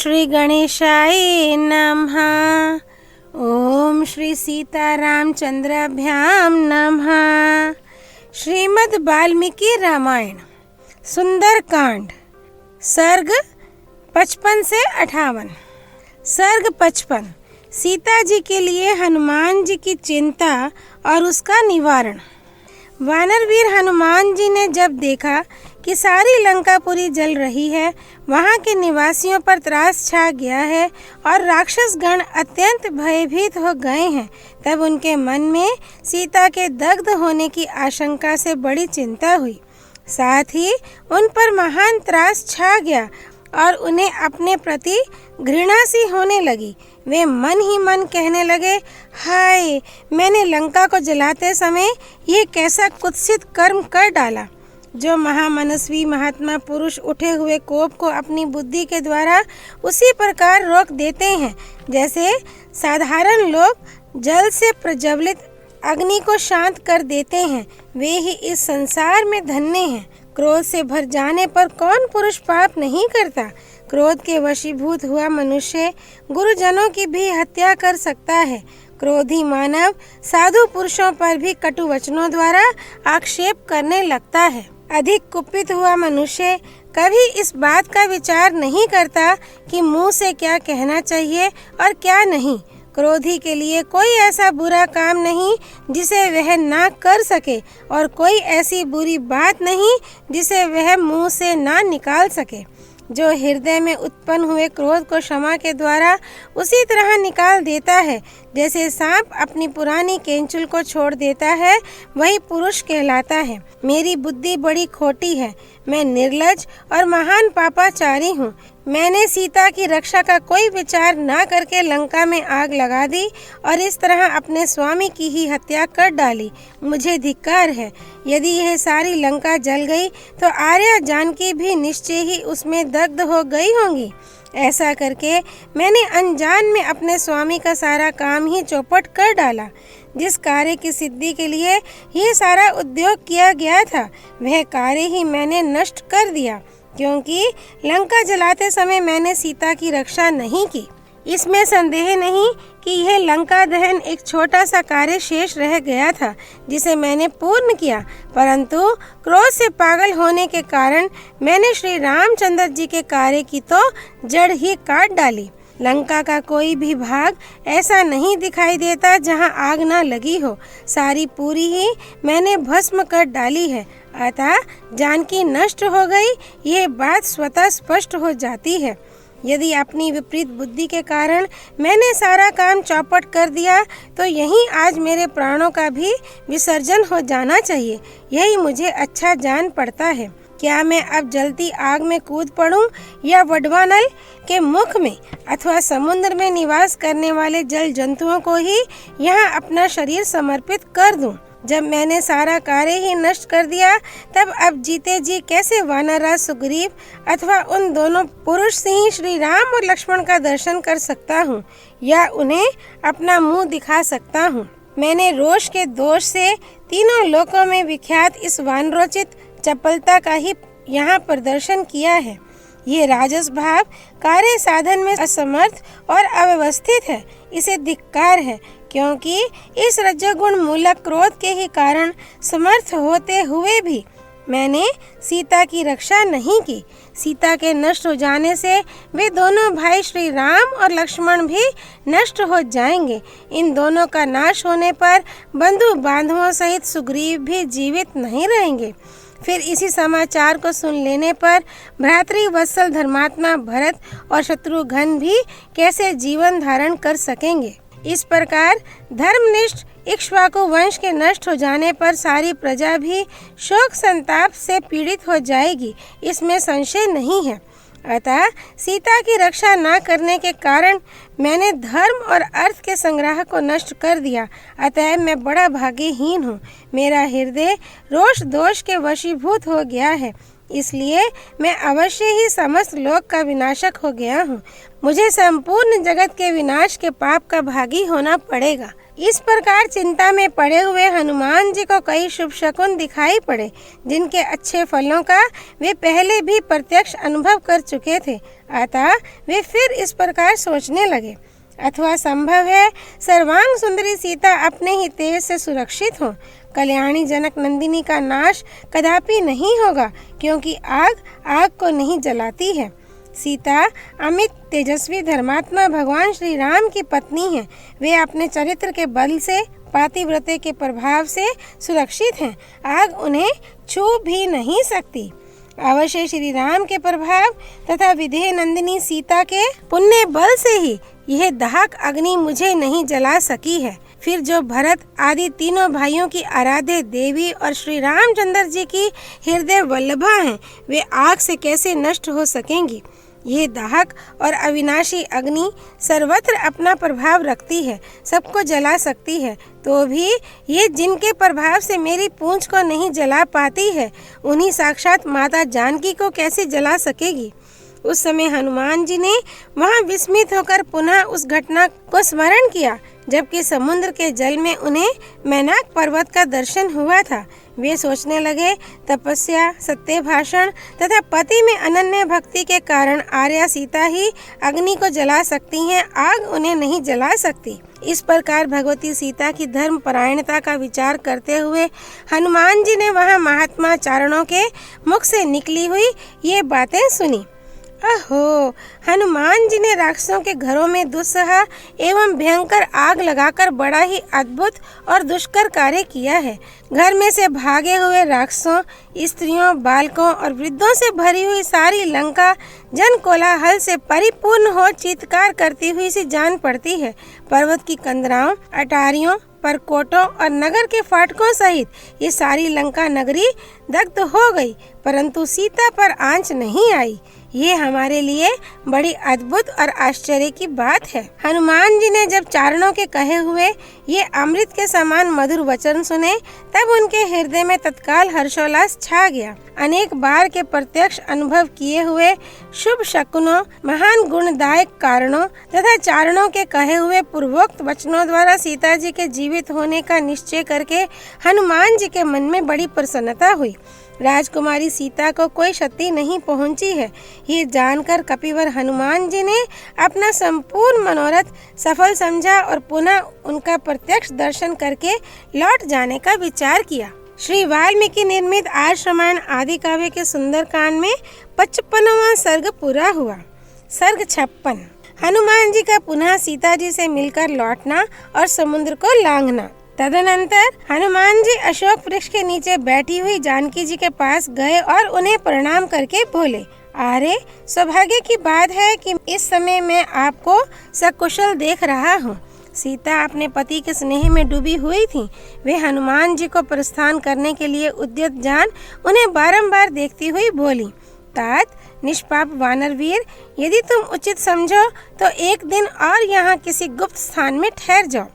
श्री गणेशाय नमः। ओम श्री सीतारामचंद्राभ्याम नमः। श्रीमद् वाल्मीकि रामायण सुंदरकांड सर्ग 55 से 58। सर्ग 55 सीता जी के लिए हनुमान जी की चिंता और उसका निवारण। वानरवीर हनुमान जी ने जब देखा कि सारी लंकापुरी जल रही है, वहाँ के निवासियों पर त्रास छा गया है और राक्षस गण अत्यंत भयभीत हो गए हैं, तब उनके मन में सीता के दग्ध होने की आशंका से बड़ी चिंता हुई। साथ ही उन पर महान त्रास छा गया और उन्हें अपने प्रति घृणा सी होने लगी। वे मन ही मन कहने लगे, हाय, मैंने लंका को जलाते समय ये कैसा कुत्सित कर्म कर डाला। जो महामनस्वी महात्मा पुरुष उठे हुए कोप को अपनी बुद्धि के द्वारा उसी प्रकार रोक देते हैं जैसे साधारण लोग जल से प्रज्वलित अग्नि को शांत कर देते हैं, वे ही इस संसार में धन्य हैं। क्रोध से भर जाने पर कौन पुरुष पाप नहीं करता। क्रोध के वशीभूत हुआ मनुष्य गुरुजनों की भी हत्या कर सकता है। क्रोधी मानव साधु पुरुषों पर भी कटु वचनों द्वारा आक्षेप करने लगता है। अधिक कुपित हुआ मनुष्य कभी इस बात का विचार नहीं करता कि मुंह से क्या कहना चाहिए और क्या नहीं। क्रोधी के लिए कोई ऐसा बुरा काम नहीं जिसे वह ना कर सके और कोई ऐसी बुरी बात नहीं जिसे वह मुंह से ना निकाल सके। जो हृदय में उत्पन्न हुए क्रोध को क्षमा के द्वारा उसी तरह निकाल देता है जैसे सांप अपनी पुरानी केंचुल को छोड़ देता है, वही पुरुष कहलाता है। मेरी बुद्धि बड़ी खोटी है, मैं निर्लज और महान पापाचारी हूँ। मैंने सीता की रक्षा का कोई विचार ना करके लंका में आग लगा दी और इस तरह अपने स्वामी की ही हत्या कर डाली। मुझे धिक्कार है। यदि यह सारी लंका जल गई तो आर्या जानकी भी निश्चय ही उसमें दग्ध हो गई होंगी। ऐसा करके मैंने अनजान में अपने स्वामी का सारा काम ही चौपट कर डाला। जिस कार्य की सिद्धि के लिए ये सारा उद्योग किया गया था, वह कार्य ही मैंने नष्ट कर दिया, क्योंकि लंका जलाते समय मैंने सीता की रक्षा नहीं की। इसमें संदेह नहीं कि यह लंका दहन एक छोटा सा कार्य शेष रह गया था जिसे मैंने पूर्ण किया, परंतु क्रोध से पागल होने के कारण मैंने श्री रामचंद्र जी के कार्य की तो जड़ ही काट डाली। लंका का कोई भी भाग ऐसा नहीं दिखाई देता जहां आग न लगी हो। सारी पूरी ही मैंने भस्म कर डाली है, अतः जानकी नष्ट हो गई, ये बात स्वतः स्पष्ट हो जाती है। यदि अपनी विपरीत बुद्धि के कारण मैंने सारा काम चौपट कर दिया तो यहीं आज मेरे प्राणों का भी विसर्जन हो जाना चाहिए। यही मुझे अच्छा जान पड़ता है। क्या मैं अब जलती आग में कूद पड़ूं या वडवानल के मुख में अथवा समुद्र में निवास करने वाले जल जंतुओं को ही यहाँ अपना शरीर समर्पित कर दूं। जब मैंने सारा कार्य ही नष्ट कर दिया, तब अब जीते जी कैसे वानरराज सुग्रीव अथवा उन दोनों पुरुष सिंह श्री राम और लक्ष्मण का दर्शन कर सकता हूँ या उन्हें अपना मुंह दिखा सकता हूँ। मैंने रोष के दोष से तीनों लोकों में विख्यात इस वानरोचित चपलता का ही यहाँ प्रदर्शन किया है। ये राजस भाव कार्य साधन में असमर्थ और अव्यवस्थित है, इसे धिक्कार है, क्योंकि इस रजोगुण मूलक क्रोध के ही कारण समर्थ होते हुए भी मैंने सीता की रक्षा नहीं की। सीता के नष्ट हो जाने से वे दोनों भाई श्री राम और लक्ष्मण भी नष्ट हो जाएंगे। इन दोनों का नाश होने पर बंधु बांधवों सहित सुग्रीव भी जीवित नहीं रहेंगे। फिर इसी समाचार को सुन लेने पर भ्रातृवत्सल धर्मात्मा भरत और शत्रुघ्न भी कैसे जीवन धारण कर सकेंगे। इस प्रकार धर्मनिष्ठ इक्ष्वाकु वंश के नष्ट हो जाने पर सारी प्रजा भी शोक संताप से पीड़ित हो जाएगी, इसमें संशय नहीं है। अतः सीता की रक्षा न करने के कारण मैंने धर्म और अर्थ के संग्रह को नष्ट कर दिया, अतः मैं बड़ा भाग्यहीन हूँ। मेरा हृदय रोष दोष के वशीभूत हो गया है, इसलिए मैं अवश्य ही समस्त लोक का विनाशक हो गया हूँ। मुझे संपूर्ण जगत के विनाश के पाप का भागी होना पड़ेगा। इस प्रकार चिंता में पड़े हुए हनुमान जी को कई शुभ शकुन दिखाई पड़े, जिनके अच्छे फलों का वे पहले भी प्रत्यक्ष अनुभव कर चुके थे। अतः वे फिर इस प्रकार सोचने लगे, अथवा संभव है सर्वांग सुंदरी सीता अपने ही तेज से सुरक्षित हो। कल्याणी जनक नंदिनी का नाश कदापि नहीं होगा, क्योंकि आग आग को नहीं जलाती है। सीता अमित तेजस्वी धर्मात्मा भगवान श्री राम की पत्नी है। वे अपने चरित्र के बल से, पातिव्रत्य के प्रभाव से सुरक्षित हैं। आग उन्हें छू भी नहीं सकती। अवश्य श्री राम के प्रभाव तथा विधेय नंदिनी सीता के पुण्य बल से ही यह दाहक अग्नि मुझे नहीं जला सकी है। फिर जो भरत आदि तीनों भाइयों की आराध्य देवी और श्री रामचंद्र जी की हृदय वल्लभा हैं, वे आग से कैसे नष्ट हो सकेंगी। ये दाहक और अविनाशी अग्नि सर्वत्र अपना प्रभाव रखती है, सबको जला सकती है। तो भी ये जिनके प्रभाव से मेरी पूंछ को नहीं जला पाती है, उन्हीं साक्षात माता जानकी को कैसे जला सकेगी। उस समय हनुमान जी ने वहाँ विस्मित होकर पुनः उस घटना को स्मरण किया, जबकि समुद्र के जल में उन्हें मैनाक पर्वत का दर्शन हुआ था। वे सोचने लगे, तपस्या, सत्य भाषण तथा पति में अनन्य भक्ति के कारण आर्या सीता ही अग्नि को जला सकती हैं, आग उन्हें नहीं जला सकती। इस प्रकार भगवती सीता की धर्म परायणता का विचार करते हुए हनुमान जी ने वहाँ महात्मा चारणों के मुख से निकली हुई ये बातें सुनी। अहो, हनुमान जी ने राक्षसों के घरों में दुस्सह एवं भयंकर आग लगाकर बड़ा ही अद्भुत और दुष्कर कार्य किया है। घर में से भागे हुए राक्षसों, स्त्रियों, बालकों और वृद्धों से भरी हुई सारी लंका जन कोलाहल से परिपूर्ण हो चीत्कार करती हुई सी जान पड़ती है। पर्वत की कंदराओं, अटारियों, परकोटों और नगर के फाटकों सहित ये सारी लंका नगरी दग्ध हो गई, परंतु सीता पर आंच नहीं आई। ये हमारे लिए बड़ी अद्भुत और आश्चर्य की बात है। हनुमान जी ने जब चारणों के कहे हुए ये अमृत के समान मधुर वचन सुने, तब उनके हृदय में तत्काल हर्षोल्लास छा गया। अनेक बार के प्रत्यक्ष अनुभव किए हुए शुभ शकुनों, महान गुणदायक कारणों तथा चारणों के कहे हुए पूर्वोक्त वचनों द्वारा सीता जी के जीवित होने का निश्चय करके हनुमान जी के मन में बड़ी प्रसन्नता हुई। राजकुमारी सीता को कोई क्षति नहीं पहुंची है, ये जानकर कपिवर हनुमान जी ने अपना संपूर्ण मनोरथ सफल समझा और पुनः उनका प्रत्यक्ष दर्शन करके लौट जाने का विचार किया। श्री वाल्मीकि निर्मित आर्ष रामायण आदि काव्य के सुंदरकांड में 55वां सर्ग पूरा हुआ। सर्ग 56। हनुमान जी का पुनः सीता जी से मिलकर लौटना और समुद्र को लांघना। तदनंतर हनुमान जी अशोक वृक्ष के नीचे बैठी हुई जानकी जी के पास गए और उन्हें प्रणाम करके बोले, अरे सौभाग्य की बात है कि इस समय मैं आपको सकुशल देख रहा हूँ। सीता अपने पति के स्नेह में डूबी हुई थी। वे हनुमान जी को प्रस्थान करने के लिए उद्यत जान उन्हें बारंबार देखती हुई बोली, तात निष्पाप वानर वीर, यदि तुम उचित समझो तो एक दिन और यहाँ किसी गुप्त स्थान में ठहर जाओ।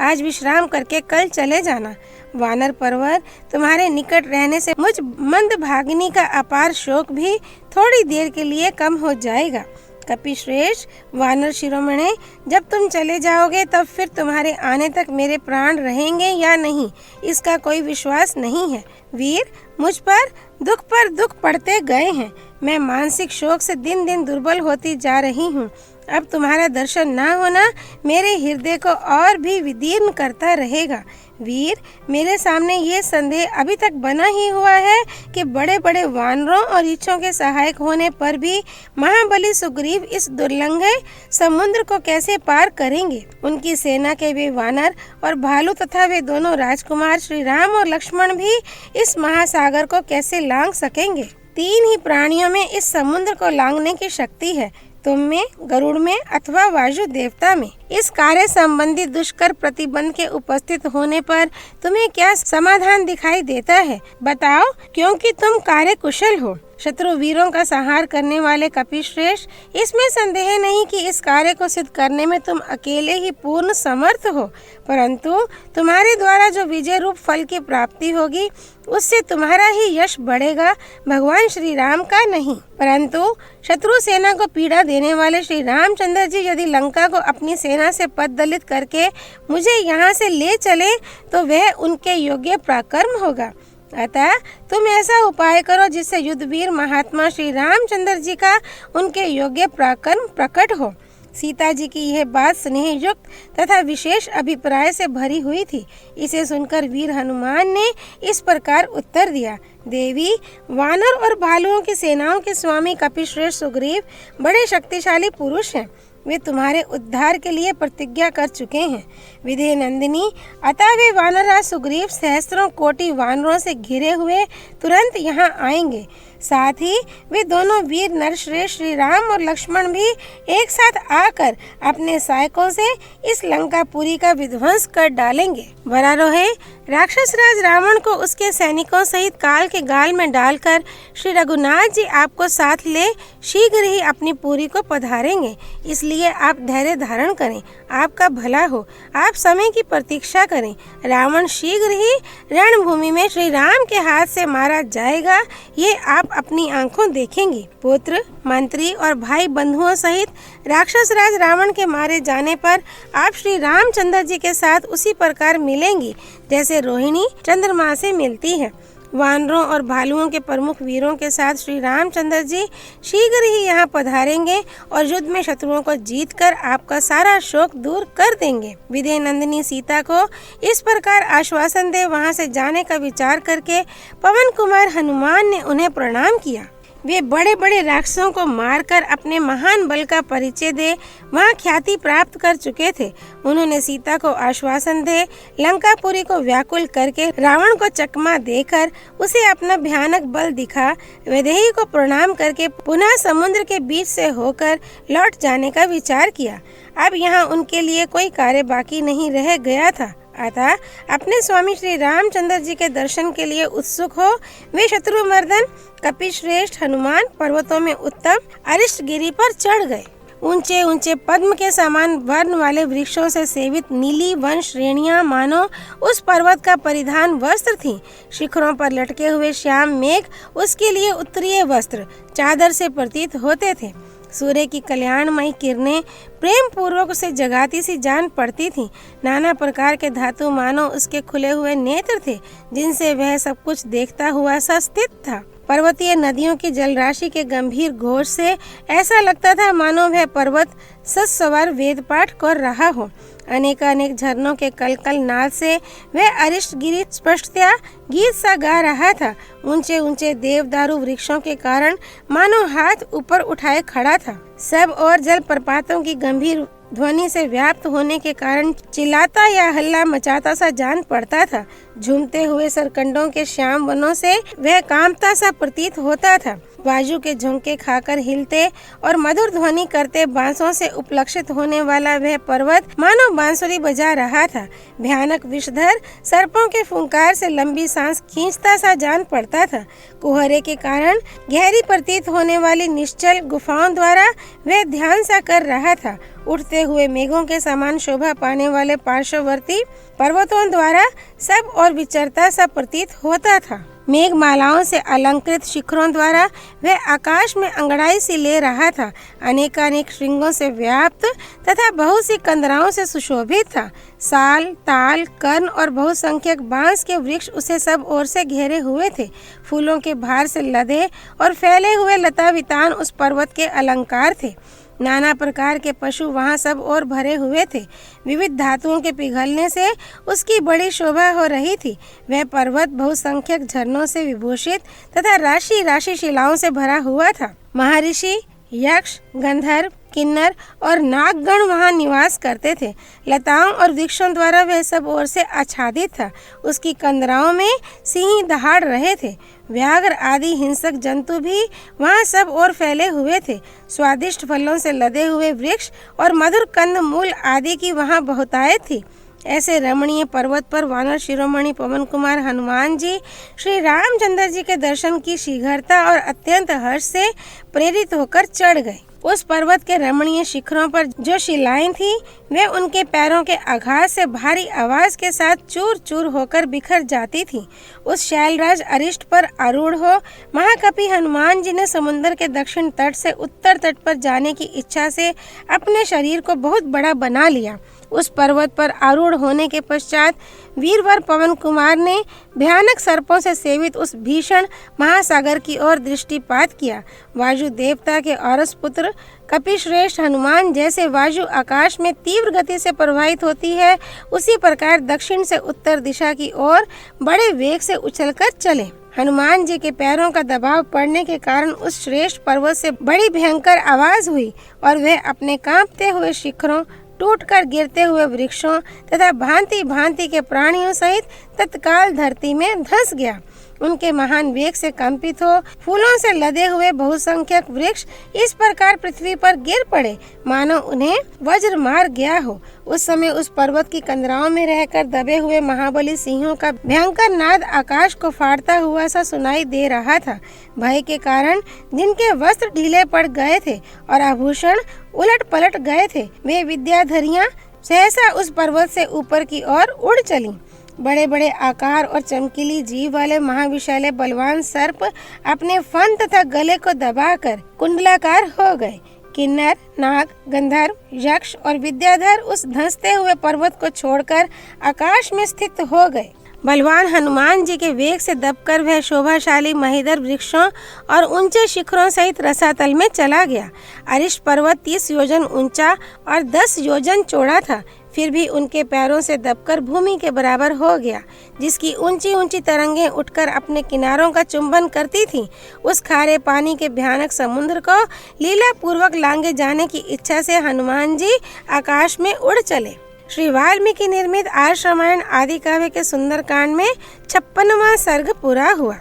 आज विश्राम करके कल चले जाना। वानर परवर, तुम्हारे निकट रहने से मुझ मंदभागिनी का अपार शोक भी थोड़ी देर के लिए कम हो जाएगा। कपिश्रेष्ठ वानर शिरोमणे, जब तुम चले जाओगे तब फिर तुम्हारे आने तक मेरे प्राण रहेंगे या नहीं, इसका कोई विश्वास नहीं है। वीर, मुझ पर दुख पड़ते गए हैं। मैं मानसिक शोक से दिन दिन दुर्बल होती जा रही हूँ। अब तुम्हारा दर्शन न होना मेरे हृदय को और भी विदीर्ण करता रहेगा। वीर, मेरे सामने ये संदेह अभी तक बना ही हुआ है कि बड़े बड़े वानरों और रीछों के सहायक होने पर भी महाबली सुग्रीव इस दुर्लंघे समुद्र को कैसे पार करेंगे। उनकी सेना के वे वानर और भालू तथा वे दोनों राजकुमार श्री राम और लक्ष्मण भी इस महासागर को कैसे लांघ सकेंगे। 3 ही प्राणियों में इस समुद्र को लांघने की शक्ति है, तुम में, गरुड़ में अथवा वायु देवता में। इस कार्य संबंधी दुष्कर प्रतिबंध के उपस्थित होने पर तुम्हें क्या समाधान दिखाई देता है, बताओ, क्योंकि तुम कार्य कुशल हो। शत्रु वीरों का संहार करने वाले कपिश्रेष्ठ, इसमें संदेह नहीं कि इस कार्य को सिद्ध करने में तुम अकेले ही पूर्ण समर्थ हो, परंतु तुम्हारे द्वारा जो विजय रूप फल की प्राप्ति होगी उससे तुम्हारा ही यश बढ़ेगा, भगवान श्री राम का नहीं। परंतु शत्रु सेना को पीड़ा देने वाले श्री रामचंद्र जी यदि लंका को अपनी सेना सेना से पद दलित करके मुझे यहाँ से ले चले तो वह उनके योग्य पराक्रम होगा। अतः तुम ऐसा उपाय करो जिससे युद्धवीर महात्मा श्री रामचंद्र जी का उनके योग्य पराक्रम प्रकट हो। सीता जी की यह बात स्नेह युक्त तथा विशेष अभिप्राय से भरी हुई थी। इसे सुनकर वीर हनुमान ने इस प्रकार उत्तर दिया, देवी, वानर और भालुओं की सेनाओं के स्वामी कपिश्रेष्ठ सुग्रीव बड़े शक्तिशाली पुरुष हैं। वे तुम्हारे उद्धार के लिए प्रतिज्ञा कर चुके हैं। विदेह नंदिनी, अतः वे वानरराज सुग्रीव सहस्त्रों कोटि वानरों से घिरे हुए तुरंत यहाँ आएंगे। साथ ही वे दोनों वीर नरश्रेष्ठ श्री राम और लक्ष्मण भी एक साथ आकर अपने सहायकों से इस लंकापुरी का विध्वंस कर डालेंगे। वरारोहे, राक्षस राज रावण को उसके सैनिकों सहित काल के गाल में डालकर श्री रघुनाथ जी आपको साथ ले शीघ्र ही अपनी पुरी को पधारेंगे। इसलिए आप धैर्य धारण करें, आपका भला हो। आप समय की प्रतीक्षा करें। रावण शीघ्र ही रणभूमि में श्री राम के हाथ से मारा जाएगा, ये आप अपनी आंखों देखेंगी। पुत्र, मंत्री और भाई बंधुओं सहित राक्षस राज रावण के मारे जाने पर आप श्री रामचंद्र जी के साथ उसी प्रकार मिलेंगी जैसे रोहिणी चंद्रमा से मिलती है। वानरों और भालुओं के प्रमुख वीरों के साथ श्री रामचंद्र जी शीघ्र ही यहाँ पधारेंगे और युद्ध में शत्रुओं को जीतकर आपका सारा शोक दूर कर देंगे। विदेह नंदिनी सीता को इस प्रकार आश्वासन दे वहाँ से जाने का विचार करके पवन कुमार हनुमान ने उन्हें प्रणाम किया। वे बड़े बड़े राक्षसों को मारकर अपने महान बल का परिचय दे वहाँ ख्याति प्राप्त कर चुके थे। उन्होंने सीता को आश्वासन दे लंकापुरी को व्याकुल करके रावण को चकमा देकर उसे अपना भयानक बल दिखा वैदेही को प्रणाम करके पुनः समुद्र के बीच से होकर लौट जाने का विचार किया। अब यहाँ उनके लिए कोई कार्य बाकी नहीं रह गया था। अतः अपने स्वामी श्री रामचंद्र जी के दर्शन के लिए उत्सुक हो वे शत्रुमर्दन कपिश्रेष्ठ हनुमान पर्वतों में उत्तम अरिष्टगिरी पर चढ़ गए। ऊंचे ऊंचे पद्म के समान वर्ण वाले वृक्षों से सेवित नीली वन श्रेणियां मानो उस पर्वत का परिधान वस्त्र थीं। शिखरों पर लटके हुए श्याम मेघ उसके लिए उत्तरीय वस्त्र चादर से प्रतीत होते थे। सूर्य की कल्याणमयी किरणें प्रेम पूर्वक उसे जगाती सी जान पड़ती थीं। नाना प्रकार के धातु मानो उसके खुले हुए नेत्र थे जिनसे वह सब कुछ देखता हुआ सा स्थित था। पर्वतीय नदियों की जलराशि के गंभीर घोष से ऐसा लगता था मानो वह पर्वत सस्वर वेद पाठ कर रहा हो। अनेकानेक झरनों के कलकल नाद से वह अरिष्टगिरी स्पष्टतया गीत सा गा रहा था। ऊंचे ऊंचे देवदारू वृक्षों के कारण मानो हाथ ऊपर उठाए खड़ा था। सब और जल प्रपातों की गंभीर ध्वनि से व्याप्त होने के कारण चिल्लाता या हल्ला मचाता सा जान पड़ता था। झूमते हुए सरकंडों के श्याम वनों से वह कांपता सा प्रतीत होता था। बाजू के झुमके खाकर हिलते और मधुर ध्वनि करते बांसों से उपलक्षित होने वाला वह पर्वत मानो बांसुरी बजा रहा था। भयानक विषधर सर्पों के फुंकार से लंबी सांस खींचता सा जान पड़ता था। कुहरे के कारण गहरी प्रतीत होने वाली निश्चल गुफाओं द्वारा वह ध्यान सा कर रहा था। उठते हुए मेघों के समान शोभा पाने वाले पार्श्ववर्ती पर्वतों द्वारा सब और विचरता सा प्रतीत होता था। मेघमालाओं से अलंकृत शिखरों द्वारा वह आकाश में अंगड़ाई सी ले रहा था। अनेकानेक श्रृंगों से व्याप्त तथा बहुत सी कंदराओं से सुशोभित था। साल, ताल, कर्ण और बहुसंख्यक बांस के वृक्ष उसे सब ओर से घेरे हुए थे। फूलों के भार से लदे और फैले हुए लता वितान उस पर्वत के अलंकार थे। नाना प्रकार के पशु वहाँ सब और भरे हुए थे। विविध धातुओं के पिघलने से उसकी बड़ी शोभा हो रही थी। वह पर्वत बहुसंख्यक झरनों से विभूषित तथा राशि राशि शिलाओं से भरा हुआ था। महर्षि, यक्ष, गंधर्व, किन्नर और नागगण वहाँ निवास करते थे। लताओं और वृक्षों द्वारा वह सब ओर से आच्छादित था। उसकी कंदराओं में सिंह दहाड़ रहे थे। व्याघ्र आदि हिंसक जंतु भी वहाँ सब ओर फैले हुए थे। स्वादिष्ट फलों से लदे हुए वृक्ष और मधुर कंद मूल आदि की वहाँ बहुतायत थी। ऐसे रमणीय पर्वत पर वानर शिरोमणि पवन कुमार हनुमान जी श्री रामचंद्र जी के दर्शन की शीघ्रता और अत्यंत हर्ष से प्रेरित होकर चढ़ गए। उस पर्वत के रमणीय शिखरों पर जो शिलाएं थी वे उनके पैरों के आघात से भारी आवाज के साथ चूर चूर होकर बिखर जाती थी। उस शैलराज अरिष्ट पर आरूढ़ हो महाकपि हनुमान जी ने समुद्र के दक्षिण तट से उत्तर तट पर जाने की इच्छा से अपने शरीर को बहुत बड़ा बना लिया। उस पर्वत पर आरूढ़ होने के पश्चात वीरवर पवन कुमार ने भयानक सर्पों से सेवित उस भीषण महासागर की ओर दृष्टिपात किया। वायु देवता के औरस पुत्र कपिश्रेष्ठ हनुमान जैसे वायु आकाश में तीव्र गति से प्रवाहित होती है, उसी प्रकार दक्षिण से उत्तर दिशा की ओर बड़े वेग से उछलकर चले। हनुमान जी के पैरों का दबाव पड़ने के कारण उस श्रेष्ठ पर्वत से बड़ी भयंकर आवाज हुई और वह अपने कांपते हुए शिखरों, टूटकर गिरते हुए वृक्षों तथा भांति भांति के प्राणियों सहित तत्काल धरती में धंस गया। उनके महान वेग से कंपित हो फूलों से लदे हुए बहुसंख्यक वृक्ष इस प्रकार पृथ्वी पर गिर पड़े मानो उन्हें वज्र मार गया हो। उस समय उस पर्वत की कंदराओं में रहकर दबे हुए महाबली सिंहों का भयंकर नाद आकाश को फाड़ता हुआ सा सुनाई दे रहा था। भय के कारण जिनके वस्त्र ढीले पड़ गए थे और आभूषण उलट पलट गए थे, वे विद्याधरियां सहसा उस पर्वत से ऊपर की ओर उड़ चलीं। बड़े बड़े आकार और चमकीली जीव वाले महाविशाल बलवान सर्प अपने फन तथा गले को दबाकर कुंडलाकार हो गए। किन्नर, नाग, गंधर्व, यक्ष और विद्याधर उस धंसते हुए पर्वत को छोड़कर आकाश में स्थित हो गए। बलवान हनुमान जी के वेग से दबकर वह शोभाशाली महीधर वृक्षों और ऊंचे शिखरों सहित रसातल में चला गया। अरिष्ट पर्वत 30 योजन ऊंचा और 10 योजन चौड़ा था, फिर भी उनके पैरों से दबकर भूमि के बराबर हो गया, जिसकी ऊंची ऊंची तरंगें उठकर अपने किनारों का चुंबन करती थीं। उस खारे पानी के भयानक समुद्र को लीला पूर्वक लांघे जाने की इच्छा से हनुमान जी आकाश में उड़ चले। श्री वाल्मीकि निर्मित आर्ष रामायण आदि काव्य के सुंदरकांड में 56वां सर्ग पूरा हुआ।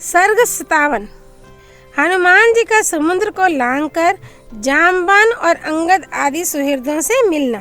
सर्ग 57। हनुमान जी का समुद्र को लांघकर जामवान और अंगद आदि सुहृदों से मिलना।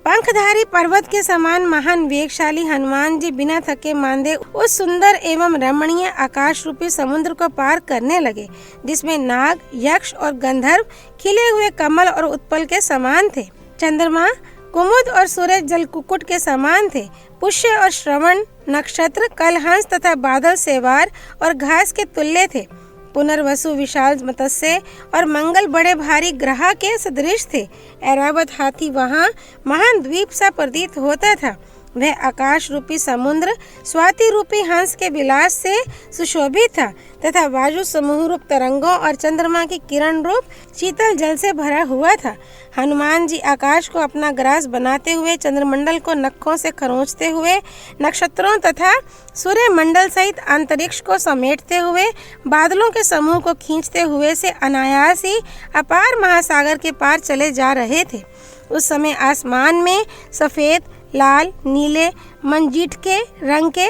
पंखधारी पर्वत के समान महान वेगशाली हनुमान जी बिना थके मांदे उस सुंदर एवं रमणीय आकाश रूपी समुद्र को पार करने लगे, जिसमें नाग, यक्ष और गंधर्व खिले हुए कमल और उत्पल के समान थे। चंद्रमा, कुमुद और सूरज जलकुक्कुट के समान थे। पुष्य और श्रवण नक्षत्र कलहंस तथा बादल सेवार और घास के तुल्य थे। पुनर्वसु विशाल मत्स्य और मंगल बड़े भारी ग्रह के सदृश थे। ऐरावत हाथी वहाँ महान द्वीप सा प्रतीत होता था। वह आकाश रूपी समुद्र स्वाति रूपी हंस के विलास से सुशोभित था तथा वायु समूह रूप तरंगों और चंद्रमा की किरण रूप शीतल जल से भरा हुआ था। हनुमान जी आकाश को अपना ग्रास बनाते हुए, चंद्रमंडल को नखों से खरोंचते हुए, नक्षत्रों तथा सूर्य मंडल सहित अंतरिक्ष को समेटते हुए, बादलों के समूह को खींचते हुए से अनायास ही अपार महासागर के पार चले जा रहे थे। उस समय आसमान में सफेद, लाल, नीले, मंजीठ के रंग के,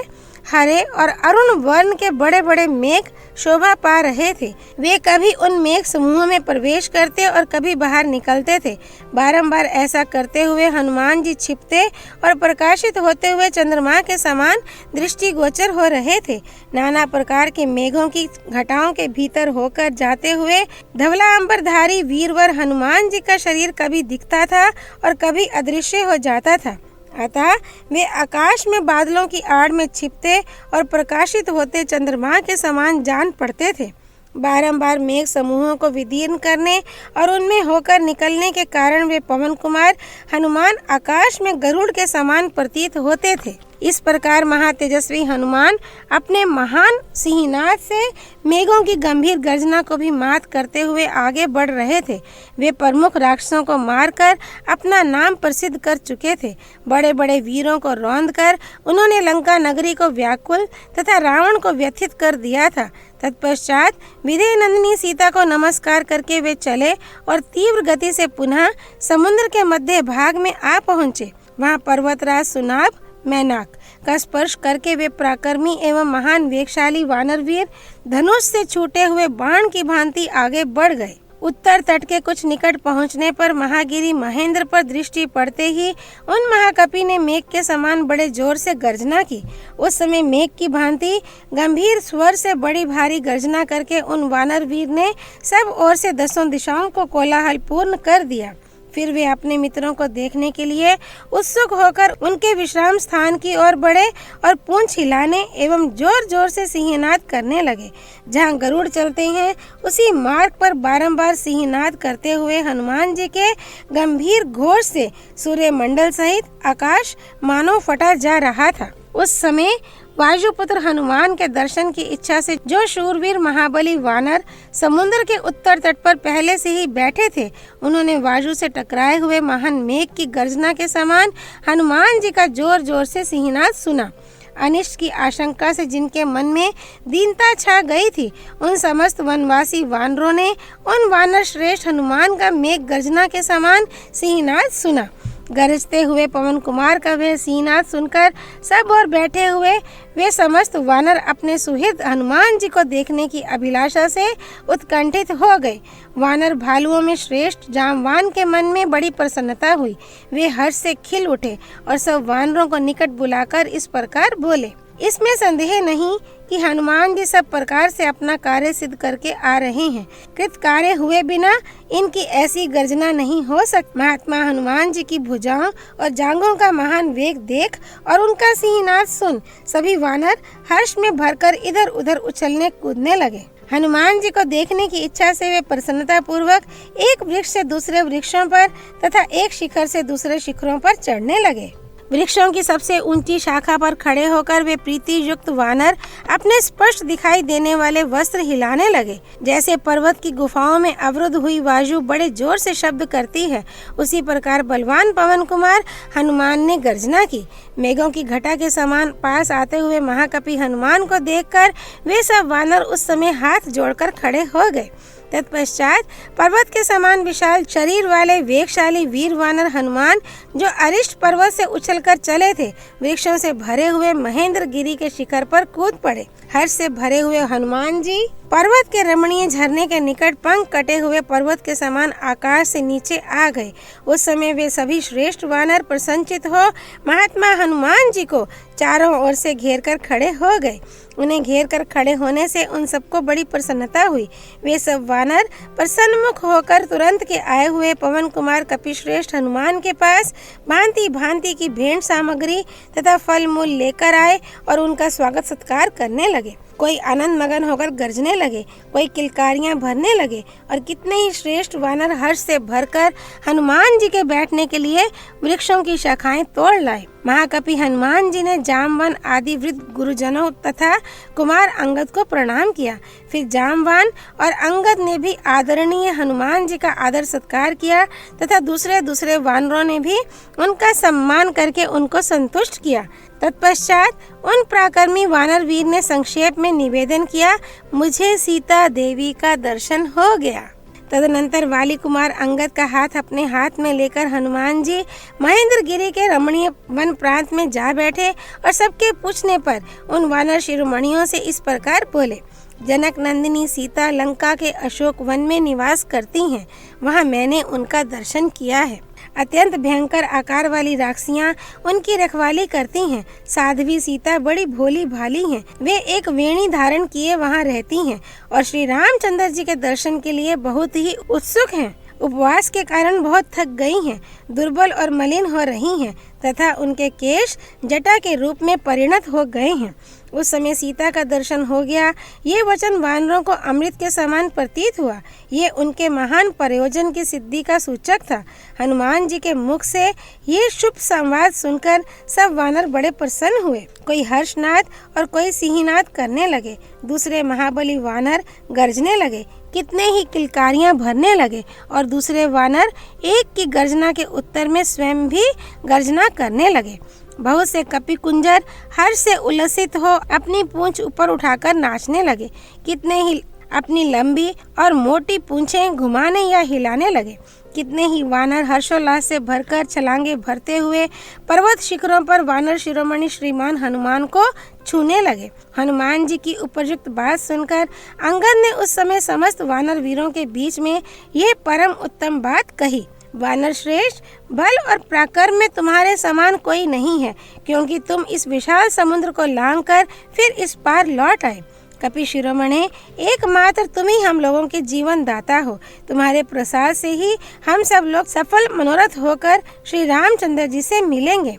हरे और अरुण वर्ण के बड़े बड़े मेघ शोभा पा रहे थे। वे कभी उन मेघ समूह में प्रवेश करते और कभी बाहर निकलते थे। बारंबार ऐसा करते हुए हनुमान जी छिपते और प्रकाशित होते हुए चंद्रमा के समान दृष्टिगोचर हो रहे थे। नाना प्रकार के मेघों की घटाओं के भीतर होकर जाते हुए धवला अंबरधारी वीरवर हनुमान जी का शरीर कभी दिखता था और कभी अदृश्य हो जाता था। अतः वे आकाश में बादलों की आड़ में छिपते और प्रकाशित होते चंद्रमा के समान जान पड़ते थे। बारंबार मेघ समूहों को विदीर्ण करने और उनमें होकर निकलने के कारण वे पवन कुमार हनुमान आकाश में गरुड़ के समान प्रतीत होते थे। इस प्रकार महातेजस्वी हनुमान अपने महान सिंहनाद से मेघों की गंभीर गर्जना को भी मात करते हुए आगे बढ़ रहे थे। वे प्रमुख राक्षसों को मारकर अपना नाम प्रसिद्ध कर चुके थे। बड़े बड़े वीरों को रौंदकर उन्होंने लंका नगरी को व्याकुल तथा रावण को व्यथित कर दिया था। तत्पश्चात विदेह नंदिनी सीता को नमस्कार करके वे चले और तीव्र गति से पुनः समुद्र के मध्य भाग में आ पहुँचे। वहाँ पर्वतराज सुनाभ मैनाक का स्पर्श करके वे पराक्रमी एवं महान वेगशाली वानरवीर धनुष से छूटे हुए बाण की भांति आगे बढ़ गए। उत्तर तट के कुछ निकट पहुंचने पर महागिरी महेंद्र पर दृष्टि पड़ते ही उन महाकपि ने मेघ के समान बड़े जोर से गर्जना की। उस समय मेघ की भांति गंभीर स्वर से बड़ी भारी गर्जना करके उन वानर वीर ने सब ओर से 10 दिशाओं को कोलाहल पूर्ण कर दिया। फिर वे अपने मित्रों को देखने के लिए उत्सुक होकर उनके विश्राम स्थान की ओर बढ़े और पूंछ हिलाने एवं जोर जोर से सिंहनाद करने लगे। जहाँ गरुड़ चलते हैं उसी मार्ग पर बारंबार सिंहनाद करते हुए हनुमान जी के गंभीर घोष से सूर्य मंडल सहित आकाश मानो फटा जा रहा था। उस समय वायुपुत्र हनुमान के दर्शन की इच्छा से जो शूरवीर महाबली वानर समुद्र के उत्तर तट पर पहले से ही बैठे थे, उन्होंने वायु से टकराए हुए महान मेघ की गर्जना के समान हनुमान जी का जोर जोर से सिंहनाद सुना। अनिष्ट की आशंका से जिनके मन में दीनता छा गई थी, उन समस्त वनवासी वानरों ने उन वानर श्रेष्ठ हनुमान का मेघ गर्जना के समान सिंहनाद सुना। गरजते हुए पवन कुमार का वह सिंहनाद सुनकर सब और बैठे हुए वे समस्त वानर अपने सुहृद हनुमान जी को देखने की अभिलाषा से उत्कंठित हो गए। वानर भालुओं में श्रेष्ठ जामवान के मन में बड़ी प्रसन्नता हुई। वे हर्ष से खिल उठे और सब वानरों को निकट बुलाकर इस प्रकार बोले। इसमें संदेह नहीं कि हनुमान जी सब प्रकार से अपना कार्य सिद्ध करके आ रहे हैं। कृत कार्य हुए बिना इनकी ऐसी गर्जना नहीं हो सकती। महात्मा हनुमान जी की भुजाओं और जांघों का महान वेग देख और उनका सिंहनाद सुन सभी वानर हर्ष में भरकर इधर उधर उछलने कूदने लगे। हनुमान जी को देखने की इच्छा से वे प्रसन्नता पूर्वक एक वृक्ष से दूसरे वृक्षों पर तथा एक शिखर से दूसरे शिखरों पर चढ़ने लगे। वृक्षों की सबसे ऊंची शाखा पर खड़े होकर वे प्रीति युक्त वानर अपने स्पष्ट दिखाई देने वाले वस्त्र हिलाने लगे। जैसे पर्वत की गुफाओं में अवरुद्ध हुई वायु बड़े जोर से शब्द करती है, उसी प्रकार बलवान पवन कुमार हनुमान ने गर्जना की। मेघों की घटा के समान पास आते हुए महाकपि हनुमान को देखकर वे सब वानर उस समय हाथ जोड़कर खड़े हो गए। तत्पश्चात पर्वत के समान विशाल शरीर वाले वेगशाली वीर वानर हनुमान, जो अरिष्ट पर्वत से उछलकर चले थे, वृक्षों से भरे हुए महेंद्र गिरी के शिखर पर कूद पड़े। हर्ष से भरे हुए हनुमान जी पर्वत के रमणीय झरने के निकट पंख कटे हुए पर्वत के समान आकाश से नीचे आ गए। उस समय वे सभी श्रेष्ठ वानर प्रसन्नचित हो महात्मा हनुमान जी को चारों ओर से घेर कर खड़े हो गए। उन्हें घेर कर खड़े होने से उन सबको बड़ी प्रसन्नता हुई। वे सब वानर प्रसन्नमुख होकर तुरंत के आए हुए पवन कुमार कपिश्रेष्ठ हनुमान के पास भांति भांति की भेंट सामग्री तथा फल मूल लेकर आए और उनका स्वागत सत्कार करने लगे। कोई आनंद मगन होकर गरजने लगे, कोई किलकारियां भरने लगे और कितने ही श्रेष्ठ वानर हर्ष से भरकर हनुमान जी के बैठने के लिए वृक्षों की शाखाएं तोड़ लाए। महाकपि हनुमान जी ने जामवन आदि वृद्ध गुरुजनों तथा कुमार अंगद को प्रणाम किया। फिर जामवान और अंगद ने भी आदरणीय हनुमान जी का आदर सत्कार किया तथा दूसरे दूसरे वानरों ने भी उनका सम्मान करके उनको संतुष्ट किया। तत्पश्चात उन पराक्रमी वानर वीर ने संक्षेप में निवेदन किया, मुझे सीता देवी का दर्शन हो गया। तदनंतर वाली कुमार अंगद का हाथ अपने हाथ में लेकर हनुमान जी महेंद्र गिरी के रमणीय वन प्रांत में जा बैठे और सबके पूछने पर उन वानर शिरोमणियों से इस प्रकार बोले। जनक नंदिनी सीता लंका के अशोक वन में निवास करती हैं। वहाँ मैंने उनका दर्शन किया है। अत्यंत भयंकर आकार वाली राक्षसियाँ उनकी रखवाली करती हैं। साध्वी सीता बड़ी भोली भाली हैं। वे एक वेणी धारण किए वहाँ रहती हैं और श्री रामचंद्र जी के दर्शन के लिए बहुत ही उत्सुक हैं। उपवास के कारण बहुत थक गई हैं, दुर्बल और मलिन हो रही हैं तथा उनके केश जटा के रूप में परिणत हो गए हैं। उस समय सीता का दर्शन हो गया। ये वचन वानरों को अमृत के समान प्रतीत हुआ। ये उनके महान प्रयोजन की सिद्धि का सूचक था। हनुमान जी के मुख से ये शुभ संवाद सुनकर सब वानर बड़े प्रसन्न हुए। कोई हर्षनाद और कोई सिंहनाद करने लगे। दूसरे महाबली वानर गरजने लगे, कितने ही किलकारियां भरने लगे और दूसरे वानर एक की गर्जना के उत्तर में स्वयं भी गर्जना करने लगे। बहुत से कपि कुंजर हर्ष से उल्लसित हो अपनी पूंछ ऊपर उठाकर नाचने लगे। कितने ही अपनी लंबी और मोटी पूंछें घुमाने या हिलाने लगे। कितने ही वानर हर्षोल्लास से भरकर छलांगे भरते हुए पर्वत शिखरों पर वानर शिरोमणि श्रीमान हनुमान को छूने लगे। हनुमान जी की उपयुक्त बात सुनकर अंगद ने उस समय समस्त वानर वीरों के बीच में यह परम उत्तम बात कही, वानर श्रेष्ठ, बल और पराक्रम में तुम्हारे समान कोई नहीं है, क्योंकि तुम इस विशाल समुद्र को लांघकर फिर इस पार लौट आए। कपि शिरोमणे, एकमात्र तुम ही हम लोगों के जीवन दाता हो। तुम्हारे प्रसाद से ही हम सब लोग सफल मनोरथ होकर श्री रामचंद्र जी से मिलेंगे।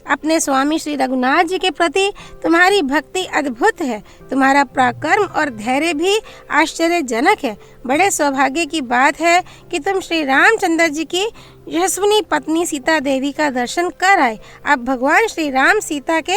अपने स्वामी श्री रघुनाथ जी के प्रति तुम्हारी भक्ति अद्भुत है। तुम्हारा पराक्रम और धैर्य भी आश्चर्यजनक है। बड़े सौभाग्य की बात है कि तुम श्री रामचंद्र जी की यशस्विनी पत्नी सीता देवी का दर्शन कर आए। अब भगवान श्री राम सीता के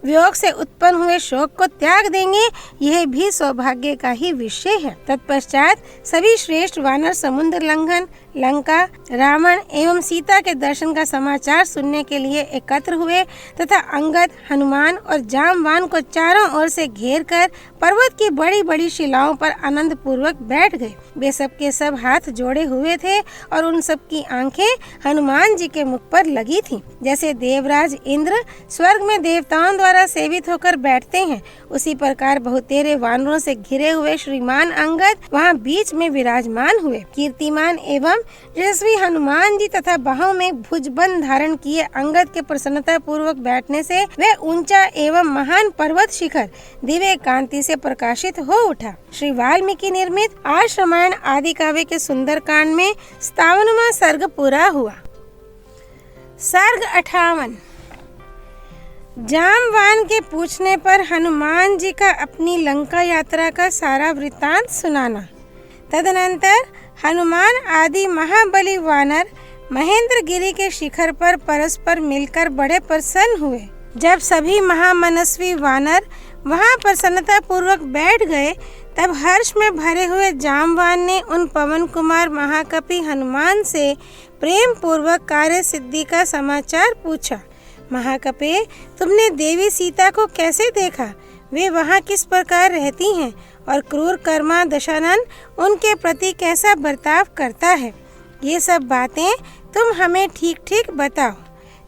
वियोग से उत्पन्न हुए शोक को त्याग देंगे, यह भी सौभाग्य का ही विषय है। तत्पश्चात सभी श्रेष्ठ वानर समुद्र लंघन, लंका, रावण एवं सीता के दर्शन का समाचार सुनने के लिए एकत्र हुए तथा अंगद, हनुमान और जामवान को चारों ओर से घेरकर पर्वत की बड़ी बड़ी शिलाओं पर आनंद पूर्वक बैठ गए। वे सब के सब हाथ जोड़े हुए थे और उन सब की आंखें हनुमान जी के मुख पर लगी थीं। जैसे देवराज इंद्र स्वर्ग में देवताओं द्वारा सेवित होकर बैठते हैं, उसी प्रकार बहुतेरे वानरों से घिरे हुए श्रीमान अंगद वहां बीच में विराजमान हुए। कीर्तिमान एवं यशस्वी हनुमान जी तथा बाहों में भुजबंद धारण किए अंगद के प्रसन्नता पूर्वक बैठने से वह ऊंचा एवं महान पर्वत शिखर दिव्य कांति से प्रकाशित हो उठा। श्री वाल्मीकि निर्मित आर्ष रामायण आदि काव्य के सुंदर कांड में 57वां सर्ग पूरा हुआ। सर्ग 58। जामवान के पूछने पर हनुमान जी का अपनी लंका यात्रा का सारा वृत्तांत सुनाना। तदनंतर हनुमान आदि महाबली वानर महेंद्रगिरी के शिखर पर परस्पर मिलकर बड़े प्रसन्न हुए। जब सभी महामनस्वी वानर वहां प्रसन्नता पूर्वक बैठ गए, तब हर्ष में भरे हुए जामवान ने उन पवन कुमार महाकपि हनुमान से प्रेम पूर्वक कार्य सिद्धि का समाचार पूछा। महाकपे, तुमने देवी सीता को कैसे देखा? वे वहाँ किस प्रकार रहती हैं और क्रूर कर्मा दशानन उनके प्रति कैसा बर्ताव करता है? ये सब बातें तुम हमें ठीक ठीक बताओ।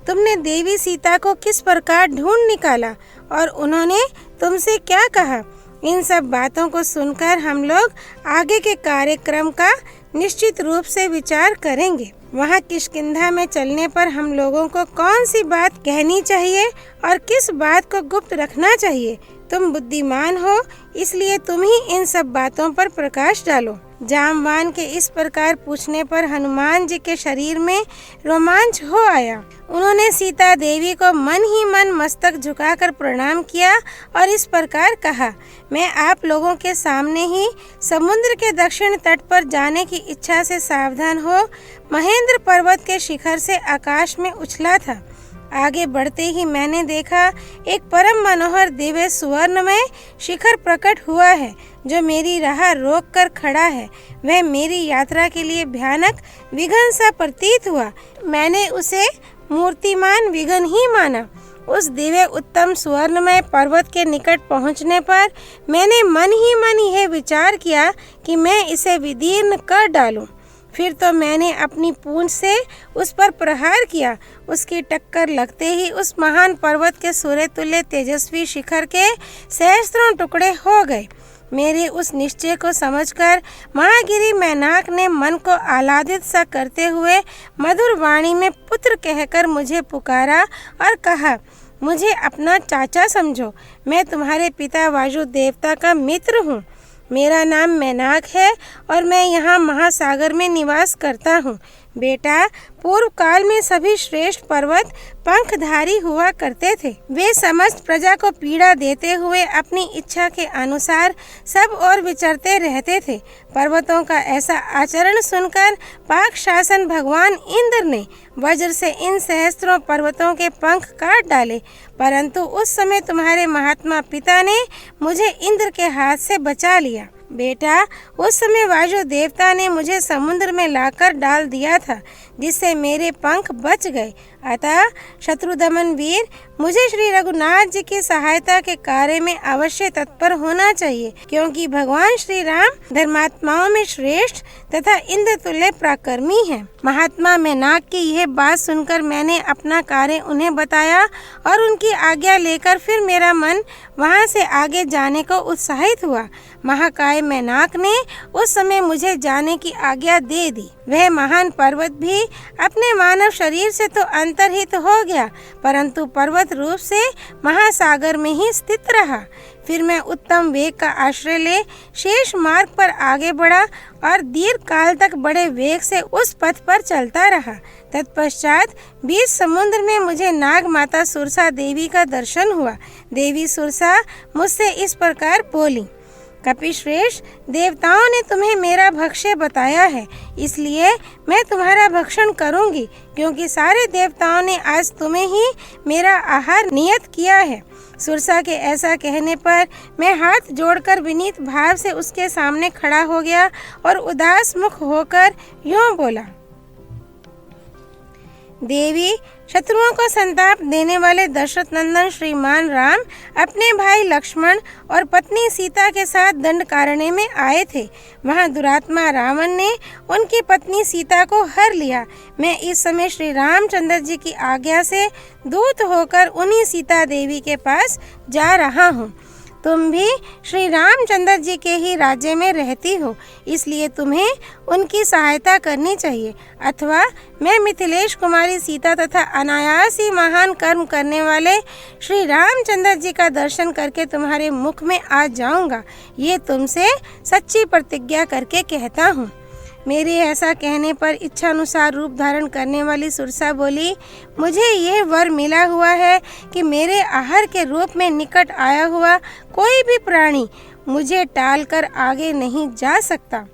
तुमने देवी सीता को किस प्रकार ढूंढ निकाला और उन्होंने तुमसे क्या कहा? इन सब बातों को सुनकर हम लोग आगे के कार्यक्रम का निश्चित रूप से विचार करेंगे। वहाँ किष्किंधा में चलने पर हम लोगों को कौन सी बात कहनी चाहिए और किस बात को गुप्त रखना चाहिए? तुम बुद्धिमान हो, इसलिए तुम ही इन सब बातों पर प्रकाश डालो। जामवान के इस प्रकार पूछने पर हनुमान जी के शरीर में रोमांच हो आया। उन्होंने सीता देवी को मन ही मन मस्तक झुकाकर प्रणाम किया और इस प्रकार कहा, मैं आप लोगों के सामने ही समुद्र के दक्षिण तट पर जाने की इच्छा से सावधान हो महेंद्र पर्वत के शिखर से आकाश में उछला था। आगे बढ़ते ही मैंने देखा एक परम मनोहर दिव्य सुवर्णमय शिखर प्रकट हुआ है, जो मेरी राह रोक कर खड़ा है। वह मेरी यात्रा के लिए भयानक विघ्न सा प्रतीत हुआ। मैंने उसे मूर्तिमान विघ्न ही माना। उस दिव्य उत्तम सुवर्णमय पर्वत के निकट पहुंचने पर मैंने मन ही मन यह विचार किया कि मैं इसे विदीर्ण कर डालूं। फिर तो मैंने अपनी पूंछ से उस पर प्रहार किया। उसकी टक्कर लगते ही उस महान पर्वत के सूर्य तुल्य तेजस्वी शिखर के सहस्त्रों टुकड़े हो गए। मेरे उस निश्चय को समझकर महागिरी मैनाक ने मन को आह्लादित सा करते हुए मधुर वाणी में पुत्र कहकर मुझे पुकारा और कहा, मुझे अपना चाचा समझो। मैं तुम्हारे पिता वायु देवता का मित्र हूँ। मेरा नाम मैनाक है और मैं यहाँ महासागर में निवास करता हूँ। बेटा, पूर्व काल में सभी श्रेष्ठ पर्वत पंखधारी हुआ करते थे। वे समस्त प्रजा को पीड़ा देते हुए अपनी इच्छा के अनुसार सब ओर विचरते रहते थे। पर्वतों का ऐसा आचरण सुनकर पाक शासन भगवान इंद्र ने वज्र से इन सहस्त्रों पर्वतों के पंख काट डाले, परंतु उस समय तुम्हारे महात्मा पिता ने मुझे इंद्र के हाथ से बचा लिया। बेटा, उस समय वायु देवता ने मुझे समुद्र में लाकर डाल दिया था, जिससे मेरे पंख बच गए। अतः शत्रुदमन वीर, मुझे श्री रघुनाथ जी की सहायता के कार्य में अवश्य तत्पर होना चाहिए, क्योंकि भगवान श्री राम धर्मात्माओं में श्रेष्ठ तथा इंद्र तुल्य पराक्रमी हैं। महात्मा मेनाक की यह बात सुनकर मैंने अपना कार्य उन्हें बताया और उनकी आज्ञा लेकर फिर मेरा मन वहां से आगे जाने को उत्साहित हुआ। महाकाय मेनाक ने उस समय मुझे जाने की आज्ञा दे दी। वह महान पर्वत भी अपने मानव शरीर से तो अंतर्हित हो गया, परंतु पर्वत रूप से महासागर में ही स्थित रहा। फिर मैं उत्तम वेग का आश्रय ले शेष मार्ग पर आगे बढ़ा और दीर्घ काल तक बड़े वेग से उस पथ पर चलता रहा। तत्पश्चात बीच समुद्र में मुझे नाग माता सुरसा देवी का दर्शन हुआ। देवी सुरसा मुझसे इस प्रकार बोली, कपिश्रेष्ठ, देवताओं ने तुम्हें मेरा भक्ष्य बताया है, इसलिए मैं तुम्हारा भक्षण करूंगी, क्योंकि सारे देवताओं ने आज तुम्हें ही मेरा आहार नियत किया है। सुरसा के ऐसा कहने पर मैं हाथ जोड़कर विनीत भाव से उसके सामने खड़ा हो गया और उदास मुख होकर यूं बोला, देवी, शत्रुओं को संताप देने वाले दशरथ नंदन श्रीमान राम अपने भाई लक्ष्मण और पत्नी सीता के साथ दंडकारण्य में आए थे। वहां दुरात्मा रावण ने उनकी पत्नी सीता को हर लिया। मैं इस समय श्री रामचंद्र जी की आज्ञा से दूत होकर उन्हीं सीता देवी के पास जा रहा हूँ। तुम भी श्री रामचंद्र जी के ही राज्य में रहती हो, इसलिए तुम्हें उनकी सहायता करनी चाहिए, अथवा मैं मिथिलेश कुमारी सीता तथा अनायास ही महान कर्म करने वाले श्री रामचंद्र जी का दर्शन करके तुम्हारे मुख में आ जाऊंगा। ये तुमसे सच्ची प्रतिज्ञा करके कहता हूँ। मेरे ऐसा कहने पर इच्छानुसार रूप धारण करने वाली सुरसा बोली, मुझे यह वर मिला हुआ है कि मेरे आहार के रूप में निकट आया हुआ कोई भी प्राणी मुझे टालकर आगे नहीं जा सकता।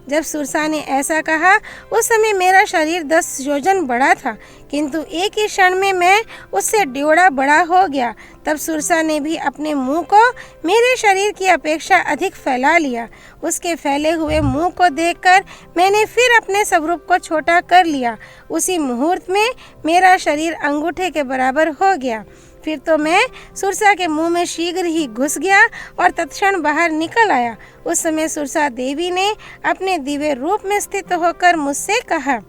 जब सुरसा ने ऐसा कहा उस समय मेरा शरीर 10 योजन बड़ा था, किंतु एक ही क्षण में मैं उससे ड्योढ़ा बड़ा हो गया। तब सुरसा ने भी अपने मुंह को मेरे शरीर की अपेक्षा अधिक फैला लिया। उसके फैले हुए मुंह को देखकर मैंने फिर अपने स्वरूप को छोटा कर लिया। उसी मुहूर्त में मेरा शरीर अंगूठे के बराबर हो गया। फिर तो मैं सुरसा के मुंह में शीघ्र ही घुस गया और तत्क्षण बाहर निकल आया। उस समय सुरसा देवी ने अपने दिव्य रूप में स्थित होकर मुझसे कहा,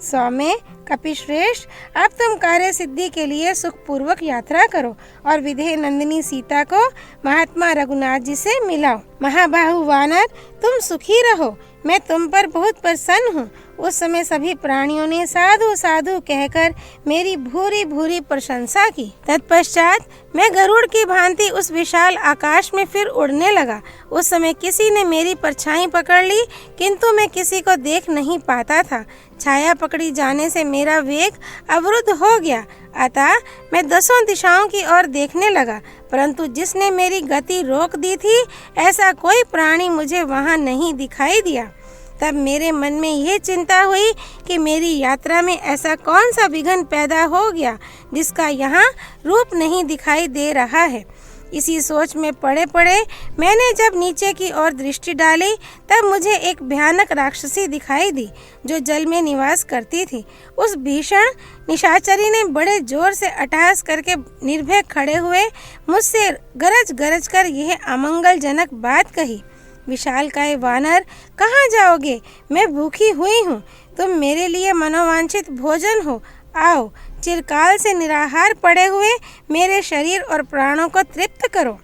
सौम्य कपिश्रेष्ठ, अब तुम कार्य सिद्धि के लिए सुखपूर्वक यात्रा करो और विदेह नंदिनी सीता को महात्मा रघुनाथ जी से मिलाओ। महाबाहु वानर, तुम सुखी रहो, मैं तुम पर बहुत प्रसन्न हूँ। उस समय सभी प्राणियों ने साधु साधु कहकर मेरी भूरी भूरी प्रशंसा की। तत्पश्चात मैं गरुड़ की भांति उस विशाल आकाश में फिर उड़ने लगा। उस समय किसी ने मेरी परछाई पकड़ ली, किंतु मैं किसी को देख नहीं पाता था। छाया पकड़ी जाने से मेरा वेग अवरुद्ध हो गया, अतः मैं 10 दिशाओं की ओर देखने लगा, परंतु जिसने मेरी गति रोक दी थी ऐसा कोई प्राणी मुझे वहां नहीं दिखाई दिया। तब मेरे मन में यह चिंता हुई कि मेरी यात्रा में ऐसा कौन सा विघ्न पैदा हो गया जिसका यहाँ रूप नहीं दिखाई दे रहा है। इसी सोच में पड़े पड़े मैंने जब नीचे की ओर दृष्टि डाली, तब मुझे एक भयानक राक्षसी दिखाई दी जो जल में निवास करती थी। उस भीषण निशाचरी ने बड़े जोर से अट्टहास करके निर्भय खड़े हुए मुझसे गरज गरज कर यह अमंगलजनक बात कही, विशालकाय वानर, कहाँ जाओगे? मैं भूखी हुई हूँ, तुम मेरे लिए मनोवांछित भोजन हो। आओ, चिरकाल से निराहार पड़े हुए मेरे शरीर और प्राणों को तृप्त करो।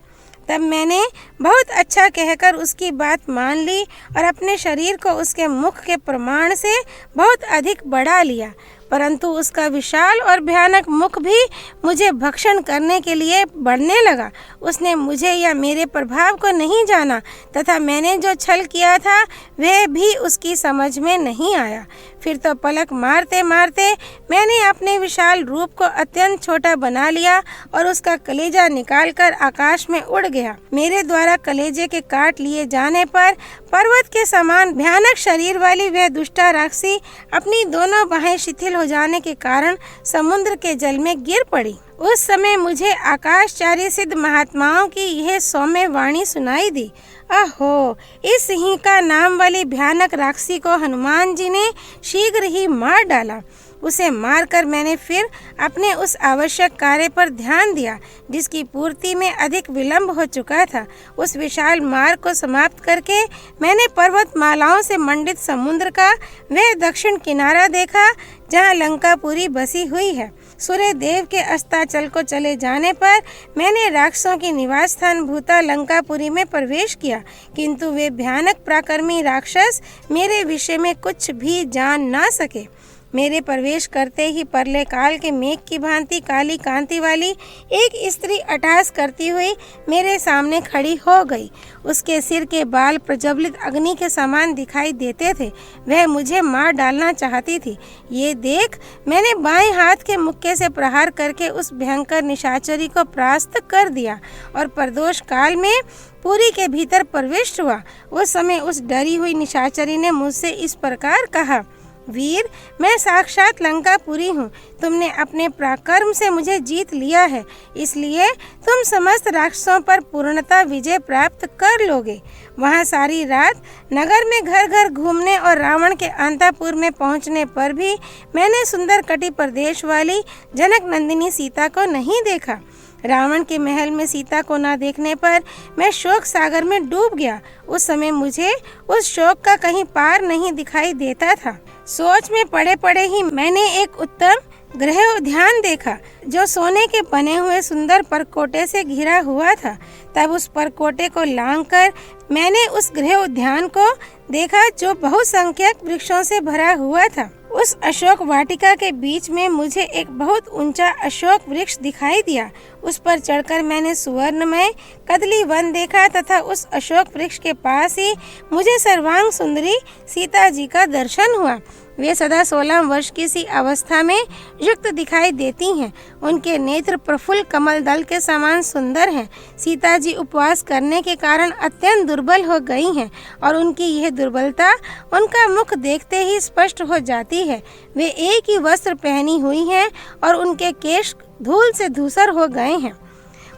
तब मैंने बहुत अच्छा कहकर उसकी बात मान ली और अपने शरीर को उसके मुख के प्रमाण से बहुत अधिक बढ़ा लिया, परंतु उसका विशाल और भयानक मुख भी मुझे भक्षण करने के लिए बढ़ने लगा। उसने मुझे या मेरे प्रभाव को नहीं जाना तथा मैंने जो छल किया था वह भी उसकी समझ में नहीं आया। फिर तो पलक मारते मारते मैंने अपने विशाल रूप को अत्यंत छोटा बना लिया और उसका कलेजा निकालकर आकाश में उड़ गया। मेरे द्वारा कलेजे के काट लिए जाने पर पर्वत के समान भयानक शरीर वाली वह दुष्टा राक्षसी अपनी दोनों बाहें शिथिल हो जाने के कारण समुद्र के जल में गिर पड़ी। उस समय मुझे आकाशचारी सिद्ध महात्माओं की यह सौम्य वाणी सुनाई दी, अहो, इस सिंहिका नाम वाली भयानक राक्षसी को हनुमान जी ने शीघ्र ही मार डाला। उसे मारकर मैंने फिर अपने उस आवश्यक कार्य पर ध्यान दिया जिसकी पूर्ति में अधिक विलंब हो चुका था। उस विशाल मार्ग को समाप्त करके मैंने पर्वतमालाओं से मंडित समुद्र का वह दक्षिण किनारा देखा जहाँ लंकापुरी बसी हुई है। सूर्य देव के अस्ताचल को चले जाने पर मैंने राक्षसों की निवास स्थान भूता लंकापुरी में प्रवेश किया, किंतु वे भयानक पराक्रमी राक्षस मेरे विषय में कुछ भी जान ना सके। मेरे प्रवेश करते ही परले काल के मेघ की भांति काली कांति वाली एक स्त्री अट्टहास करती हुई मेरे सामने खड़ी हो गई। उसके सिर के बाल प्रज्वलित अग्नि के समान दिखाई देते थे। वह मुझे मार डालना चाहती थी। ये देख मैंने बाएं हाथ के मुक्के से प्रहार करके उस भयंकर निशाचरी को परास्त कर दिया और प्रदोष काल में पुरी के भीतर प्रविष्ट हुआ। उस समय उस डरी हुई निशाचरी ने मुझसे इस प्रकार कहा, वीर, मैं साक्षात लंकापुरी हूँ। तुमने अपने पराक्रम से मुझे जीत लिया है, इसलिए तुम समस्त राक्षसों पर पूर्णतः विजय प्राप्त कर लोगे। वहाँ सारी रात नगर में घर घर घूमने और रावण के अंतःपुर में पहुँचने पर भी मैंने सुंदर कटि प्रदेश वाली जनक नंदिनी सीता को नहीं देखा। रावण के महल में सीता को न देखने पर मैं शोक सागर में डूब गया। उस समय मुझे उस शोक का कहीं पार नहीं दिखाई देता था। सोच में पड़े पड़े ही मैंने एक उत्तम गृह उद्यान देखा जो सोने के बने हुए सुंदर परकोटे से घिरा हुआ था। तब उस परकोटे को लांघकर मैंने उस गृह उद्यान को देखा जो बहुसंख्यक वृक्षों से भरा हुआ था। उस अशोक वाटिका के बीच में मुझे एक बहुत ऊंचा अशोक वृक्ष दिखाई दिया। उस पर चढ़कर मैंने सुवर्णमय कदली वन देखा तथा उस अशोक वृक्ष के पास ही मुझे सर्वांग सुंदरी सीता जी का दर्शन हुआ। वे सदा 16 वर्ष की सी अवस्था में युक्त दिखाई देती हैं। उनके नेत्र प्रफुल्ल कमल दल के समान सुंदर हैं। सीता जी उपवास करने के कारण अत्यंत दुर्बल हो गई हैं और उनकी यह दुर्बलता उनका मुख देखते ही स्पष्ट हो जाती है। वे एक ही वस्त्र पहनी हुई हैं और उनके केश धूल से धूसर हो गए हैं।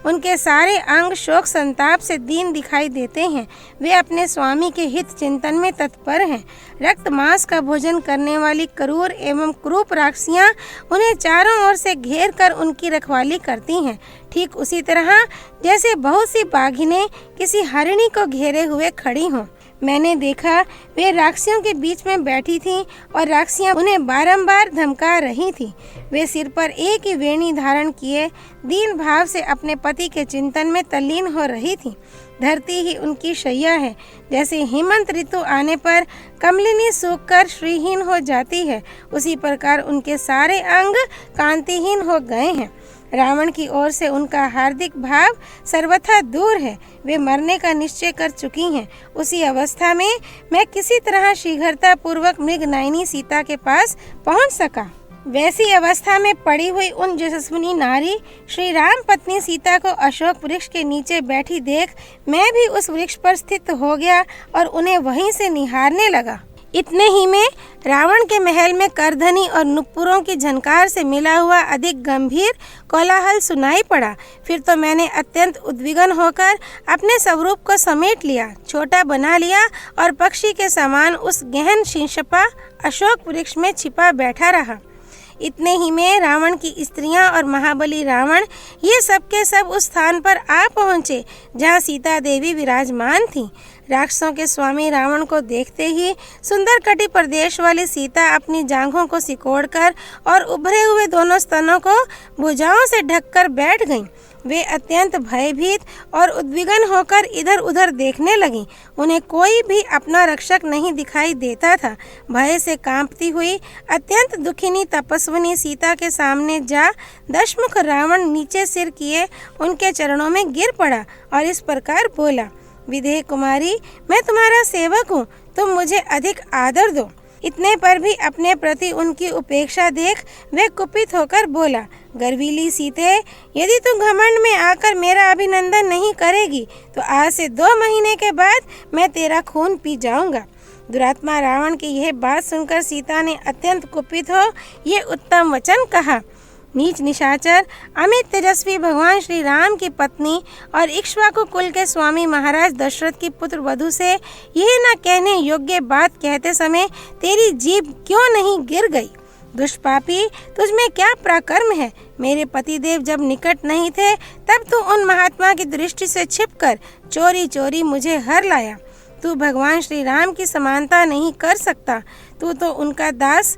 उनके सारे अंग शोक संताप से दीन दिखाई देते हैं। वे अपने स्वामी के हित चिंतन में तत्पर हैं। रक्त मांस का भोजन करने वाली क्रूर एवं क्रूप राक्षसियाँ उन्हें चारों ओर से घेर कर उनकी रखवाली करती हैं, ठीक उसी तरह जैसे बहुत सी बाघिनें किसी हरिणी को घेरे हुए खड़ी हों। मैंने देखा वे राक्षसियों के बीच में बैठी थीं और राक्षसियाँ उन्हें बारंबार धमका रही थीं। वे सिर पर एक ही वेणी धारण किए दीन भाव से अपने पति के चिंतन में तल्लीन हो रही थीं। धरती ही उनकी शैया है। जैसे हेमंत ऋतु आने पर कमलिनी सूख कर श्रीहीन हो जाती है, उसी प्रकार उनके सारे अंग कांतिहीन हो गए हैं। रावण की ओर से उनका हार्दिक भाव सर्वथा दूर है। वे मरने का निश्चय कर चुकी हैं। उसी अवस्था में मैं किसी तरह शीघ्रता पूर्वक मृगनयनी सीता के पास पहुंच सका। वैसी अवस्था में पड़ी हुई उन यशस्विनी नारी श्री राम पत्नी सीता को अशोक वृक्ष के नीचे बैठी देख मैं भी उस वृक्ष पर स्थित हो गया और उन्हें वहीं से निहारने लगा। इतने ही में रावण के महल में करधनी और नुपुरों की झनकार से मिला हुआ अधिक गंभीर कोलाहल सुनाई पड़ा। फिर तो मैंने अत्यंत उद्विग्न होकर अपने स्वरूप को समेट लिया, छोटा बना लिया और पक्षी के समान उस गहन शीर्षपा अशोक वृक्ष में छिपा बैठा रहा। इतने ही में रावण की स्त्रियां और महाबली रावण ये सब के सब उस स्थान पर आ पहुँचे जहाँ सीता देवी विराजमान थीं। राक्षसों के स्वामी रावण को देखते ही सुंदर कटि प्रदेश वाली सीता अपनी जांघों को सिकोड़कर और उभरे हुए दोनों स्तनों को भुजाओं से ढककर बैठ गईं। वे अत्यंत भयभीत और उद्विग्न होकर इधर उधर देखने लगीं। उन्हें कोई भी अपना रक्षक नहीं दिखाई देता था। भय से कांपती हुई अत्यंत दुखिनी तपस्विनी सीता के सामने जा दशमुख रावण नीचे सिर किए उनके चरणों में गिर पड़ा और इस प्रकार बोला, विदेह कुमारी, मैं तुम्हारा सेवक हूँ, तुम मुझे अधिक आदर दो। इतने पर भी अपने प्रति उनकी उपेक्षा देख वे कुपित होकर बोला, गर्वीली सीते, यदि तू घमंड में आकर मेरा अभिनंदन नहीं करेगी तो आज से 2 महीने के बाद मैं तेरा खून पी जाऊंगा। दुरात्मा रावण की यह बात सुनकर सीता ने अत्यंत कुपित हो ये उत्तम वचन कहा, नीच निशाचर, अमित तेजस्वी भगवान श्री राम की पत्नी और इक्ष्वाकु कुल के स्वामी महाराज दशरथ की पुत्र वधु से यह न कहने योग्य बात कहते समय तेरी जीभ क्यों नहीं गिर गई? दुष्पापी, तुझमें क्या पराक्रम है। मेरे पतिदेव जब निकट नहीं थे तब तू उन महात्मा की दृष्टि से छिपकर चोरी चोरी मुझे हर लाया। तू भगवान श्री राम की समानता नहीं कर सकता, तू तो उनका दास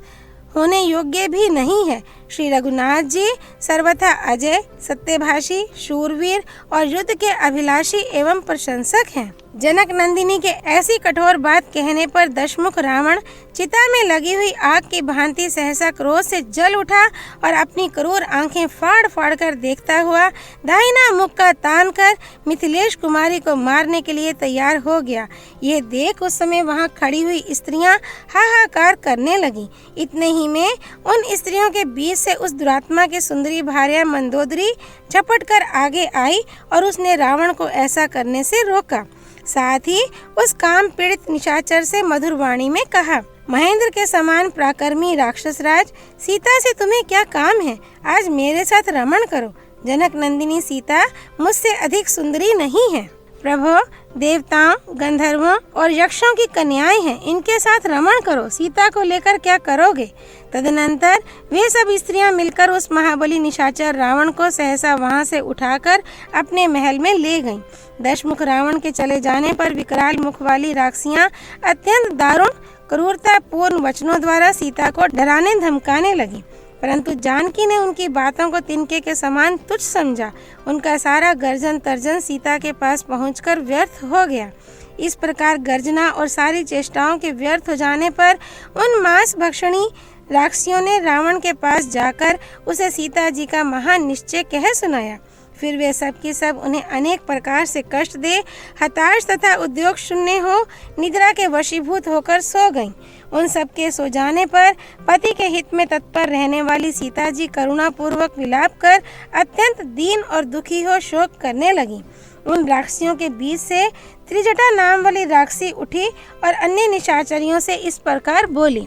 होने योग्य भी नहीं है। श्री रघुनाथ जी सर्वथा अजय, सत्यभाषी, शूरवीर और युद्ध के अभिलाषी एवं प्रशंसक हैं। जनक नंदिनी के ऐसी कठोर बात कहने पर दशमुख रावण चिता में लगी हुई आग की भांति सहसा क्रोध से जल उठा और अपनी क्रूर आंखें फाड़ फाड़ कर देखता हुआ दाहिना मुख का तान कर मिथिलेश कुमारी को मारने के लिए तैयार हो गया। ये देख उस समय वहां खड़ी हुई स्त्रियां हाहाकार करने लगी। इतने ही में उन स्त्रियों के बीच से उस दुरात्मा की सुंदरी भार्या मंदोदरी झपट कर आगे आई और उसने रावण को ऐसा करने से रोका। साथ ही उस काम पीड़ित निशाचर से मधुर वाणी में कहा, महेंद्र के समान पराक्रमी राक्षस राज, सीता से तुम्हें क्या काम है? आज मेरे साथ रमण करो। जनक नंदिनी सीता मुझसे अधिक सुंदरी नहीं है। प्रभु, देवताओं, गंधर्वों और यक्षों की कन्याएं हैं, इनके साथ रमण करो। सीता को लेकर क्या करोगे? तदनंतर वे सब स्त्रियां मिलकर उस महाबली निशाचर रावण को सहसा वहां से उठाकर अपने महल में ले गईं। दशमुख रावण के चले जाने पर विकराल मुख वाली राक्षसियां अत्यंत दारुण क्रूरता पूर्ण वचनों द्वारा सीता को डराने धमकाने लगी, परंतु जानकी ने उनकी बातों को तिनके के समान तुच्छ समझा। उनका सारा गर्जन तर्जन सीता के पास पहुंचकर व्यर्थ हो गया। इस प्रकार गर्जना और सारी चेष्टाओं के व्यर्थ हो जाने पर उन मांस भक्षणी राक्षसियों ने रावण के पास जाकर उसे सीता जी का महान निश्चय कह सुनाया। फिर वे सब की सब उन्हें अनेक प्रकार से कष्ट दे हताश तथा उद्योग शून्य हो निद्रा के वशीभूत होकर सो गईं। उन सब के सो जाने पर पति के हित में तत्पर रहने वाली सीता जी करुणा पूर्वक विलाप कर अत्यंत दीन और दुखी हो शोक करने लगी। उन राक्षसियों के बीच से त्रिजटा नाम वाली राक्षसी उठी और अन्य निशाचरियों से इस प्रकार बोली,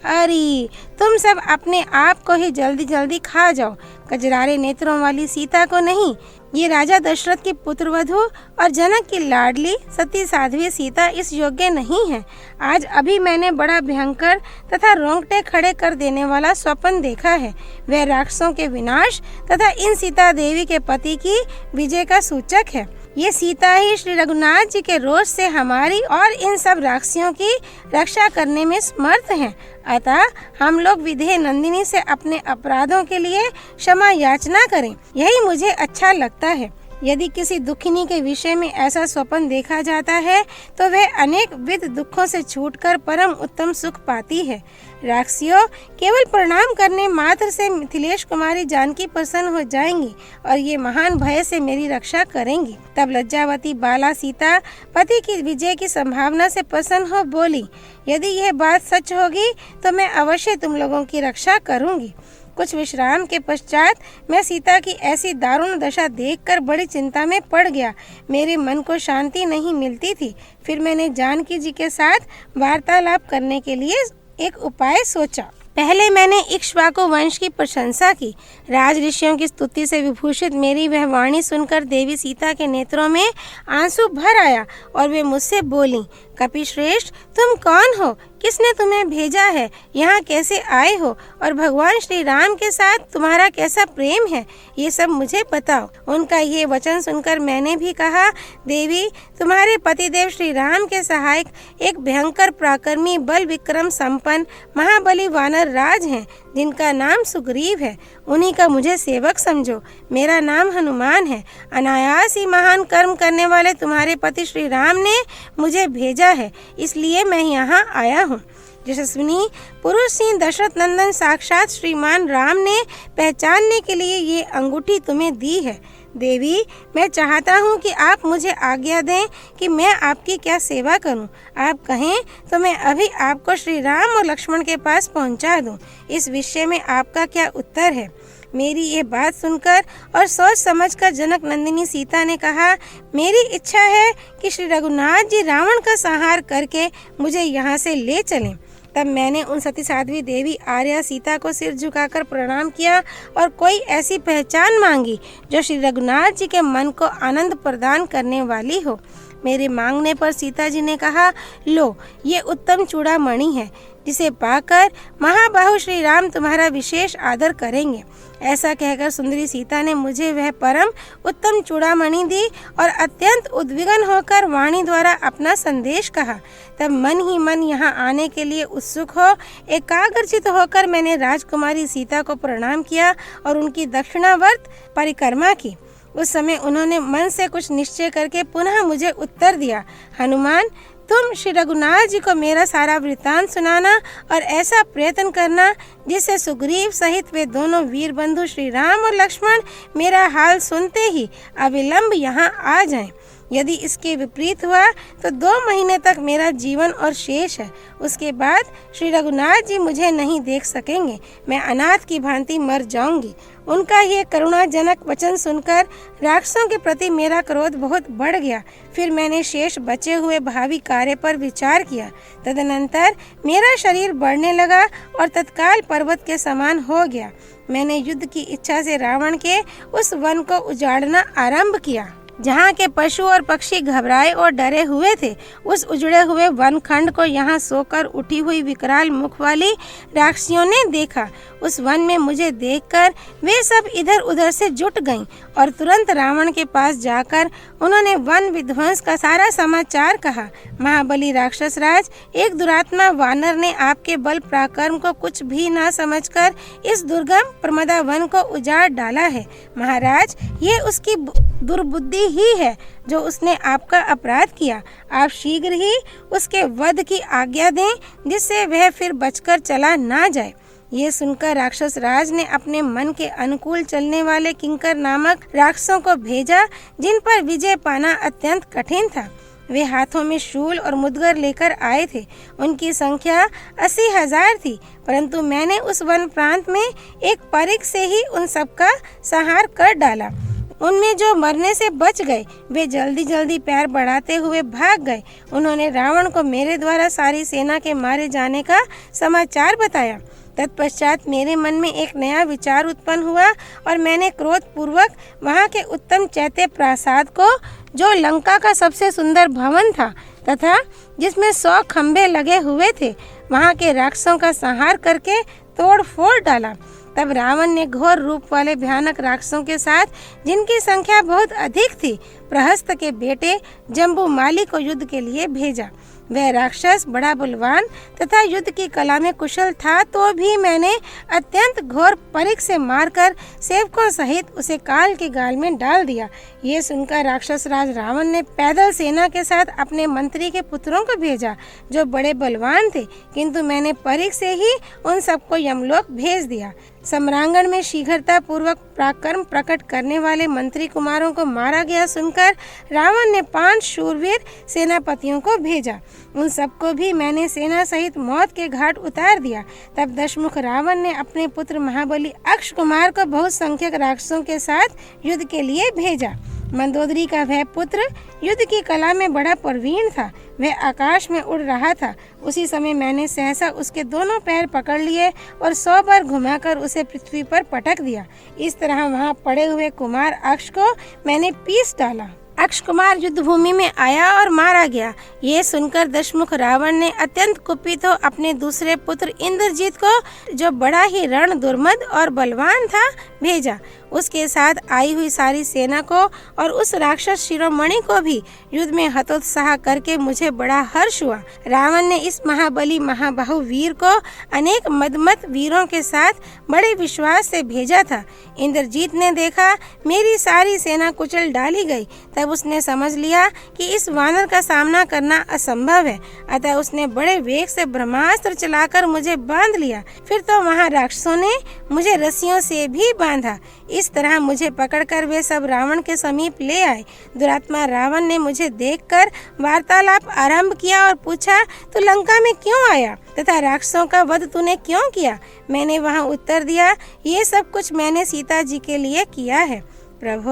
अरे तुम सब अपने आप को ही जल्दी जल्दी खा जाओ, कजरारे नेत्रों वाली सीता को नहीं। ये राजा दशरथ की पुत्रवधू और जनक की लाडली सती साध्वी सीता इस योग्य नहीं है। आज अभी मैंने बड़ा भयंकर तथा रोंगटे खड़े कर देने वाला स्वप्न देखा है। वह राक्षसों के विनाश तथा इन सीता देवी के पति की विजय का सूचक है। ये सीता ही श्री रघुनाथ जी के रोष से हमारी और इन सब राक्षसियों की रक्षा करने में समर्थ हैं। अतः हम लोग विधेय नंदिनी से अपने अपराधों के लिए क्षमा याचना करें, यही मुझे अच्छा लगता है। यदि किसी दुखिनी के विषय में ऐसा स्वप्न देखा जाता है तो वह अनेक विध दुखों से छूटकर परम उत्तम सुख पाती है। राक्षसियों, केवल प्रणाम करने मात्र से मिथिलेश कुमारी जानकी प्रसन्न हो जाएंगी और ये महान भय से मेरी रक्षा करेंगी। तब लज्जावती बाला सीता पति की विजय की संभावना से प्रसन्न हो बोली, यदि यह बात सच होगी तो मैं अवश्य तुम लोगों की रक्षा करूंगी। कुछ विश्राम के पश्चात मैं सीता की ऐसी दारुण दशा देखकर बड़ी चिंता में पड़ गया। मेरे मन को शांति नहीं मिलती थी। फिर मैंने जानकी जी के साथ वार्तालाप करने के लिए एक उपाय सोचा। पहले मैंने इक्ष्वाकु वंश की प्रशंसा की। राज ऋषियों की स्तुति से विभूषित मेरी वह वाणी सुनकर देवी सीता के नेत्रों में आंसू भर आया और वे मुझसे बोली, कपिश्रेष्ठ, तुम कौन हो? किसने तुम्हें भेजा है? यहाँ कैसे आए हो? और भगवान श्री राम के साथ तुम्हारा कैसा प्रेम है? ये सब मुझे बताओ। उनका ये वचन सुनकर मैंने भी कहा, देवी, तुम्हारे पतिदेव श्री राम के सहायक एक भयंकर पराक्रमी बल विक्रम संपन्न महाबली वानर राज हैं, जिनका नाम सुग्रीव है। उन्हीं का मुझे सेवक समझो। मेरा नाम हनुमान है। अनायास ही महान कर्म करने वाले तुम्हारे पति श्री राम ने मुझे भेजा है, इसलिए मैं यहाँ आया हूँ। यशस्विनी पुरुष सिंह दशरथ नंदन साक्षात श्रीमान राम ने पहचानने के लिए ये अंगूठी तुम्हें दी है। देवी, मैं चाहता हूँ कि आप मुझे आज्ञा दें कि मैं आपकी क्या सेवा करूँ। आप कहें तो मैं अभी आपको श्री राम और लक्ष्मण के पास पहुँचा दूँ। इस विषय में आपका क्या उत्तर है? मेरी ये बात सुनकर और सोच समझकर जनक नंदिनी सीता ने कहा, मेरी इच्छा है कि श्री रघुनाथ जी रावण का संहार करके मुझे यहाँ से ले चलें। तब मैंने उन सती साध्वी देवी आर्या सीता को सिर झुकाकर प्रणाम किया और कोई ऐसी पहचान मांगी जो श्री रघुनाथ जी के मन को आनंद प्रदान करने वाली हो। मेरे मांगने पर सीता जी ने कहा, लो, ये उत्तम चूड़ामणि है। जिसे पाकर महाबाहु श्री राम तुम्हारा विशेष आदर करेंगे। ऐसा कहकर सुंदरी सीता ने मुझे वह परम उत्तम चूड़ामणि दी और अत्यंत उद्विग्न होकर वाणी द्वारा अपना संदेश कहा। तब मन ही मन यहाँ आने के लिए उत्सुक हो एकाग्रचित होकर मैंने राजकुमारी सीता को प्रणाम किया और उनकी दक्षिणावर्त परिक्रमा की। उस समय उन्होंने मन से कुछ निश्चय करके पुनः मुझे उत्तर दिया, हनुमान, तुम श्री रघुनाथ जी को मेरा सारा वृत्तांत सुनाना और ऐसा प्रयत्न करना जिससे सुग्रीव सहित वे दोनों वीर बंधु श्री राम और लक्ष्मण मेरा हाल सुनते ही अविलंब यहाँ आ जाएं। यदि इसके विपरीत हुआ तो 2 महीने तक मेरा जीवन और शेष है। उसके बाद श्री रघुनाथ जी मुझे नहीं देख सकेंगे, मैं अनाथ की भांति मर जाऊंगी। उनका ये करुणाजनक वचन सुनकर राक्षसों के प्रति मेरा क्रोध बहुत बढ़ गया। फिर मैंने शेष बचे हुए भावी कार्य पर विचार किया। तदनंतर मेरा शरीर बढ़ने लगा और तत्काल पर्वत के समान हो गया। मैंने युद्ध की इच्छा से रावण के उस वन को उजाड़ना आरंभ किया जहाँ के पशु और पक्षी घबराए और डरे हुए थे। उस उजड़े हुए वन खंड को यहाँ सोकर उठी हुई विकराल मुख वाली राक्षसियों ने देखा। उस वन में मुझे देखकर वे सब इधर उधर से जुट गईं और तुरंत रावण के पास जाकर उन्होंने वन विध्वंस का सारा समाचार कहा। महाबली राक्षस राज, एक दुरात्मा वानर ने आपके बल पराक्रम को कुछ भी न समझकर इस दुर्गम प्रमदा वन को उजाड़ डाला है। महाराज, ये उसकी दुर्बुद्धि ही है जो उसने आपका अपराध किया। आप शीघ्र ही उसके वध की आज्ञा दें जिससे वह फिर बचकर चला ना जाए। ये सुनकर राक्षस राज ने अपने मन के अनुकूल चलने वाले किंकर नामक राक्षसों को भेजा जिन पर विजय पाना अत्यंत कठिन था। वे हाथों में शूल और मुदगर लेकर आए थे। उनकी संख्या 80,000 थी, परंतु मैंने उस वन प्रांत में एक परिघ से ही उन सबका संहार कर डाला। उनमें जो मरने से बच गए वे जल्दी जल्दी पैर बढ़ाते हुए भाग गए। उन्होंने रावण को मेरे द्वारा सारी सेना के मारे जाने का समाचार बताया। तत्पश्चात मेरे मन में एक नया विचार उत्पन्न हुआ और मैंने क्रोध पूर्वक वहाँ के उत्तम चैत्य प्रासाद को, जो लंका का सबसे सुंदर भवन था तथा जिसमें 100 खंभे लगे हुए थे, वहाँ के राक्षसों का संहार करके तोड़ फोड़ डाला। तब रावण ने घोर रूप वाले भयानक राक्षसों के साथ, जिनकी संख्या बहुत अधिक थी, प्रहस्त के बेटे जम्बूमाली को युद्ध के लिए भेजा। वह राक्षस बड़ा बलवान तथा युद्ध की कला में कुशल था, तो भी मैंने अत्यंत घोर परिघ से मारकर सेवकों सहित उसे काल के गाल में डाल दिया। ये सुनकर राक्षस राज रावण ने पैदल सेना के साथ अपने मंत्री के पुत्रों को भेजा जो बड़े बलवान थे, किंतु मैंने परिघ से ही उन सबको यमलोक भेज दिया। सम्रांगण में शीघ्रता पूर्वक पराक्रम प्रकट करने वाले मंत्री कुमारों को मारा गया सुनकर रावण ने 5 शूरवीर सेनापतियों को भेजा। उन सबको भी मैंने सेना सहित मौत के घाट उतार दिया। तब दशमुख रावण ने अपने पुत्र महाबली अक्ष कुमार को बहुत संख्यक राक्षसों के साथ युद्ध के लिए भेजा। मंदोदरी का वह पुत्र युद्ध की कला में बड़ा प्रवीण था। वह आकाश में उड़ रहा था। उसी समय मैंने सहसा उसके दोनों पैर पकड़ लिए और 100 बार घुमाकर उसे पृथ्वी पर पटक दिया। इस तरह वहां पड़े हुए कुमार अक्ष को मैंने पीस डाला। अक्ष कुमार युद्ध भूमि में आया और मारा गया। ये सुनकर दशमुख रावण ने अत्यंत कुपित हो अपने दूसरे पुत्र इंद्रजीत को, जो बड़ा ही रण दुर्मद और बलवान था, भेजा। उसके साथ आई हुई सारी सेना को और उस राक्षस शिरोमणि को भी युद्ध में हतोत्साह करके मुझे बड़ा हर्ष हुआ। रावण ने इस महाबली महाबाहु वीर को अनेक मदमत वीरों के साथ बड़े विश्वास से भेजा था। इंद्रजीत ने देखा मेरी सारी सेना कुचल डाली गई, तब उसने समझ लिया कि इस वानर का सामना करना असंभव है। अतः उसने बड़े वेग से ब्रह्मास्त्र चलाकर मुझे बांध लिया। फिर तो वहाँ राक्षसों ने मुझे रस्सियों से भी बांधा। इस तरह मुझे पकड़कर वे सब रावण के समीप ले आए। दुरात्मा रावण ने मुझे देखकर वार्तालाप आरंभ किया और पूछा, तू लंका में क्यों आया तथा राक्षसों का वध तूने क्यों किया? मैंने वहां उत्तर दिया, ये सब कुछ मैंने सीता जी के लिए किया है। प्रभु,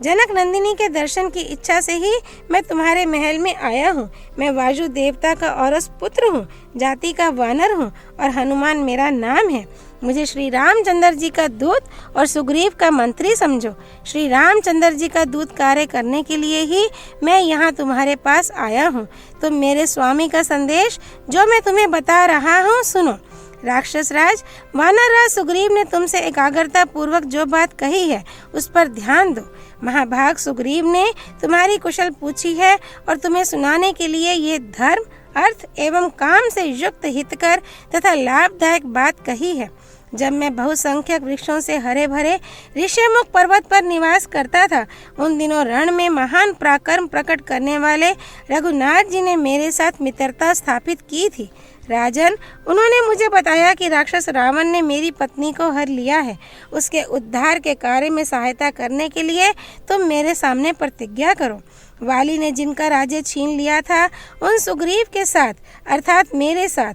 जनक नंदिनी के दर्शन की इच्छा से ही मैं तुम्हारे महल में आया हूँ। मैं वायु देवता का औरस पुत्र हूँ, जाति का वानर हूँ और हनुमान मेरा नाम है। मुझे श्री रामचंद्र जी का दूत और सुग्रीव का मंत्री समझो। श्री रामचंद्र जी का दूत कार्य करने के लिए ही मैं यहाँ तुम्हारे पास आया हूँ। तुम मेरे स्वामी का संदेश जो मैं तुम्हें बता रहा हूँ सुनो। राक्षस राज, वानर राज सुग्रीव ने तुमसे एकाग्रता पूर्वक जो बात कही है उस पर ध्यान दो। महाभाग सुग्रीव ने तुम्हारी कुशल पूछी है और तुम्हें सुनाने के लिए ये धर्म, अर्थ एवं काम से युक्त हितकर तथा लाभदायक बात कही है। जब मैं बहुसंख्यक वृक्षों से हरे भरे ऋष्यमुख पर्वत पर निवास करता था, उन दिनों रण में महान पराक्रम प्रकट करने वाले रघुनाथ जी ने मेरे साथ मित्रता स्थापित की थी। राजन, उन्होंने मुझे बताया कि राक्षस रावण ने मेरी पत्नी को हर लिया है। उसके उद्धार के कार्य में सहायता करने के लिए तुम मेरे सामने प्रतिज्ञा करो। वाली ने जिनका राज्य छीन लिया था, उन सुग्रीव के साथ अर्थात मेरे साथ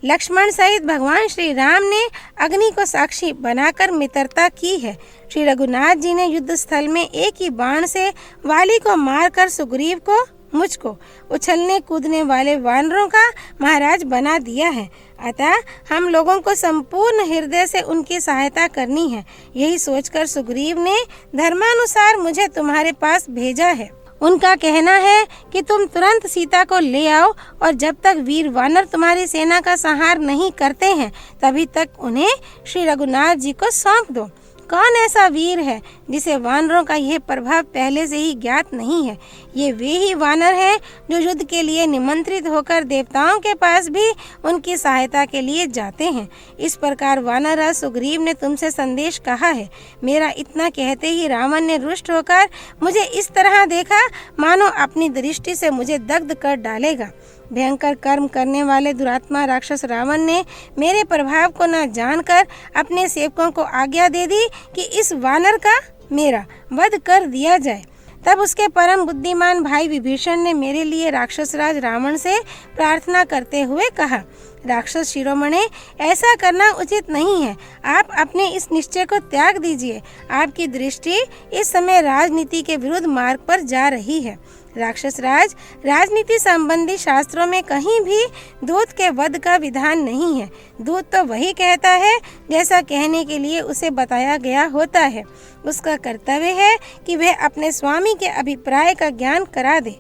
लक्ष्मण सहित भगवान श्री राम ने अग्नि को साक्षी बनाकर मित्रता की है। श्री रघुनाथ जी ने युद्ध स्थल में एक ही बाण से वाली को मारकर सुग्रीव को, मुझको उछलने कूदने वाले वानरों का महाराज बना दिया है। अतः हम लोगों को संपूर्ण हृदय से उनकी सहायता करनी है। यही सोचकर सुग्रीव ने धर्मानुसार मुझे तुम्हारे पास भेजा है। उनका कहना है कि तुम तुरंत सीता को ले आओ और जब तक वीर वानर तुम्हारी सेना का संहार नहीं करते हैं तभी तक उन्हें श्री रघुनाथ जी को सौंप दो। कौन ऐसा वीर है जिसे वानरों का यह प्रभाव पहले से ही ज्ञात नहीं है? ये वे ही वानर हैं जो युद्ध के लिए निमंत्रित होकर देवताओं के पास भी उनकी सहायता के लिए जाते हैं। इस प्रकार वानरराज सुग्रीव ने तुमसे संदेश कहा है। मेरा इतना कहते ही रावण ने रुष्ट होकर मुझे इस तरह देखा मानो अपनी दृष्टि से मुझे दग्ध कर डालेगा। भयंकर कर्म करने वाले दुरात्मा राक्षस रावण ने मेरे प्रभाव को न जानकर अपने सेवकों को आज्ञा दे दी कि इस वानर का मेरा वध कर दिया जाए। तब उसके परम बुद्धिमान भाई विभीषण ने मेरे लिए राक्षस राज रावण से प्रार्थना करते हुए कहा, राक्षस शिरोमणे, ऐसा करना उचित नहीं है। आप अपने इस निश्चय को त्याग दीजिए। आपकी दृष्टि इस समय राजनीति के विरुद्ध मार्ग पर जा रही है। राक्षस राज, राजनीति संबंधी शास्त्रों में कहीं भी दूत के वध का विधान नहीं है। दूत तो वही कहता है जैसा कहने के लिए उसे बताया गया होता है। उसका कर्तव्य है कि वह अपने स्वामी के अभिप्राय का ज्ञान करा दे।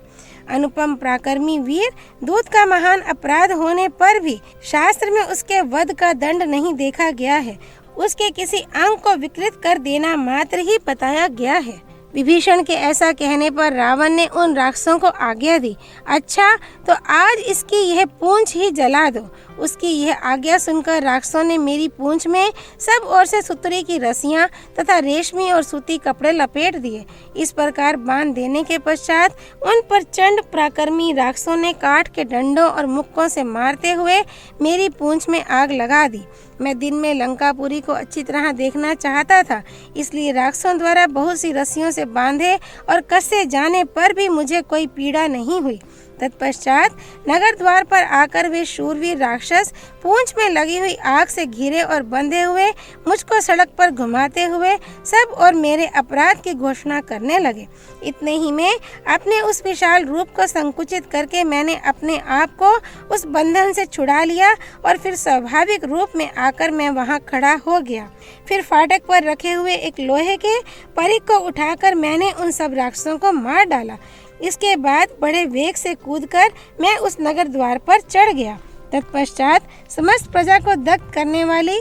अनुपम पराक्रमी वीर दूत का महान अपराध होने पर भी शास्त्र में उसके वध का दंड नहीं देखा गया है। उसके किसी अंग को विकृत कर देना मात्र ही बताया गया है। विभीषण के ऐसा कहने पर रावण ने उन राक्षसों को आज्ञा दी, अच्छा तो आज इसकी यह पूंछ ही जला दो। उसकी यह आज्ञा सुनकर राक्षसों ने मेरी पूंछ में सब ओर से सुतरी की रस्सियां तथा रेशमी और सूती कपड़े लपेट दिए। इस प्रकार बांध देने के पश्चात उन पर चंड पराक्रमी राक्षसों ने काठ के डंडों और मुक्कों से मारते हुए मेरी पूंछ में आग लगा दी। मैं दिन में लंकापुरी को अच्छी तरह देखना चाहता था, इसलिए राक्षसों द्वारा बहुत सी रस्सियों से बांधे और कसे जाने पर भी मुझे कोई पीड़ा नहीं हुई। तत्पश्चात नगर द्वार पर आकर वे शूरवीर राक्षस पूंछ में लगी हुई आग से घिरे और बंधे हुए मुझको सड़क पर घुमाते हुए सब और मेरे अपराध की घोषणा करने लगे। इतने ही में अपने उस विशाल रूप को संकुचित करके मैंने अपने आप को उस बंधन से छुड़ा लिया और फिर स्वाभाविक रूप में आकर मैं वहां खड़ा हो गया। फिर फाटक पर रखे हुए एक लोहे के परिघ को उठाकर मैंने उन सब राक्षसों को मार डाला। इसके बाद बड़े वेग से कूदकर मैं उस नगर द्वार पर चढ़ गया। तत्पश्चात समस्त प्रजा को दग्ध करने वाली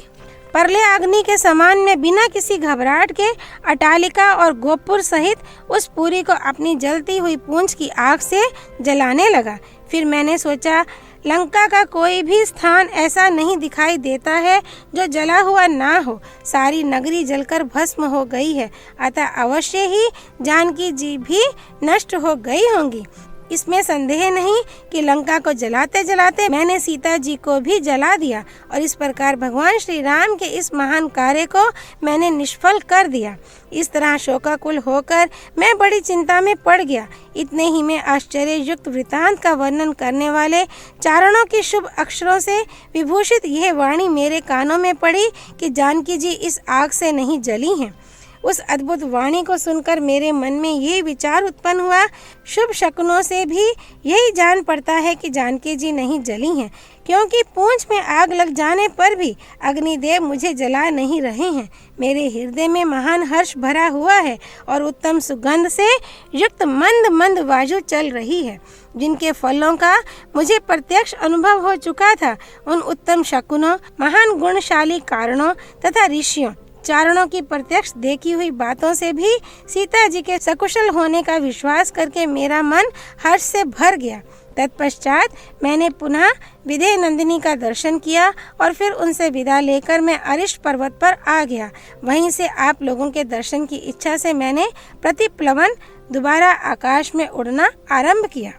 प्रलय अग्नि के समान में बिना किसी घबराहट के अटालिका और गोपुर सहित उस पुरी को अपनी जलती हुई पूंछ की आग से जलाने लगा। फिर मैंने सोचा, लंका का कोई भी स्थान ऐसा नहीं दिखाई देता है जो जला हुआ ना हो। सारी नगरी जलकर भस्म हो गई है, अतः अवश्य ही जानकी जी भी नष्ट हो गई होंगी। इसमें संदेह नहीं कि लंका को जलाते जलाते मैंने सीता जी को भी जला दिया और इस प्रकार भगवान श्री राम के इस महान कार्य को मैंने निष्फल कर दिया। इस तरह शोकाकुल होकर मैं बड़ी चिंता में पड़ गया। इतने ही में आश्चर्य युक्त वृतांत का वर्णन करने वाले चारणों की शुभ अक्षरों से विभूषित यह वाणी मेरे कानों में पड़ी कि जानकी जी इस आग से नहीं जली हैं। उस अद्भुत वाणी को सुनकर मेरे मन में ये विचार उत्पन्न हुआ, शुभ शकुनों से भी यही जान पड़ता है कि जानकी जी नहीं जली हैं, क्योंकि पूंछ में आग लग जाने पर भी अग्निदेव मुझे जला नहीं रहे हैं। मेरे हृदय में महान हर्ष भरा हुआ है और उत्तम सुगंध से युक्त मंद मंद वायु चल रही है, जिनके फलों का मुझे प्रत्यक्ष अनुभव हो चुका था। उन उत्तम शकुनों, महान गुणशाली कारणों तथा ऋषियों चारणों की प्रत्यक्ष देखी हुई बातों से भी सीता जी के सकुशल होने का विश्वास करके मेरा मन हर्ष से भर गया। तत्पश्चात मैंने पुनः विदेह नंदिनी का दर्शन किया और फिर उनसे विदा लेकर मैं अरिष्ट पर्वत पर आ गया। वहीं से आप लोगों के दर्शन की इच्छा से मैंने प्रतिप्लवन दोबारा आकाश में उड़ना आरंभ किया।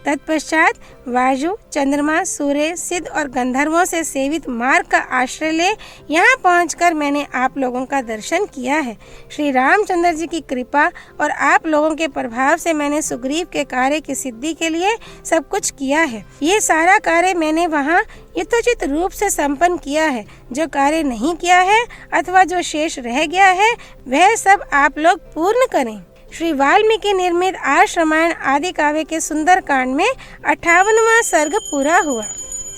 तत्पश्चात वायु, चंद्रमा, सूर्य, सिद्ध और गंधर्वों से सेवित मार्ग का आश्रय ले यहाँ पहुंचकर मैंने आप लोगों का दर्शन किया है। श्री रामचंद्र जी की कृपा और आप लोगों के प्रभाव से मैंने सुग्रीव के कार्य की सिद्धि के लिए सब कुछ किया है। ये सारा कार्य मैंने वहाँ यथोचित रूप से संपन्न किया है। जो कार्य नहीं किया है अथवा जो शेष रह गया है वह सब आप लोग पूर्ण करें। श्री वाल्मीकि निर्मित आर्ष रामायण आदि काव्य के सुंदर कांड में 58वां सर्ग पूरा हुआ।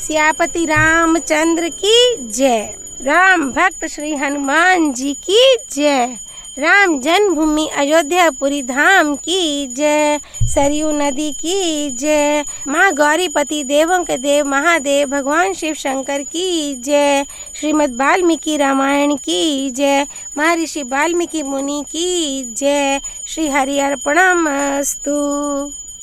सियापति रामचंद्र की जय। राम भक्त श्री हनुमान जी की जय। राम जन्मभूमि अयोध्यापुरी धाम की जय। सरयू नदी की जय। माँ गौरीपति देवों के देव महादेव भगवान शिव शंकर की जय। श्रीमद् वाल्मीकि रामायण की जय। महर्षि वाल्मीकि मुनि की जय। श्री हरि अर्पणमस्तु।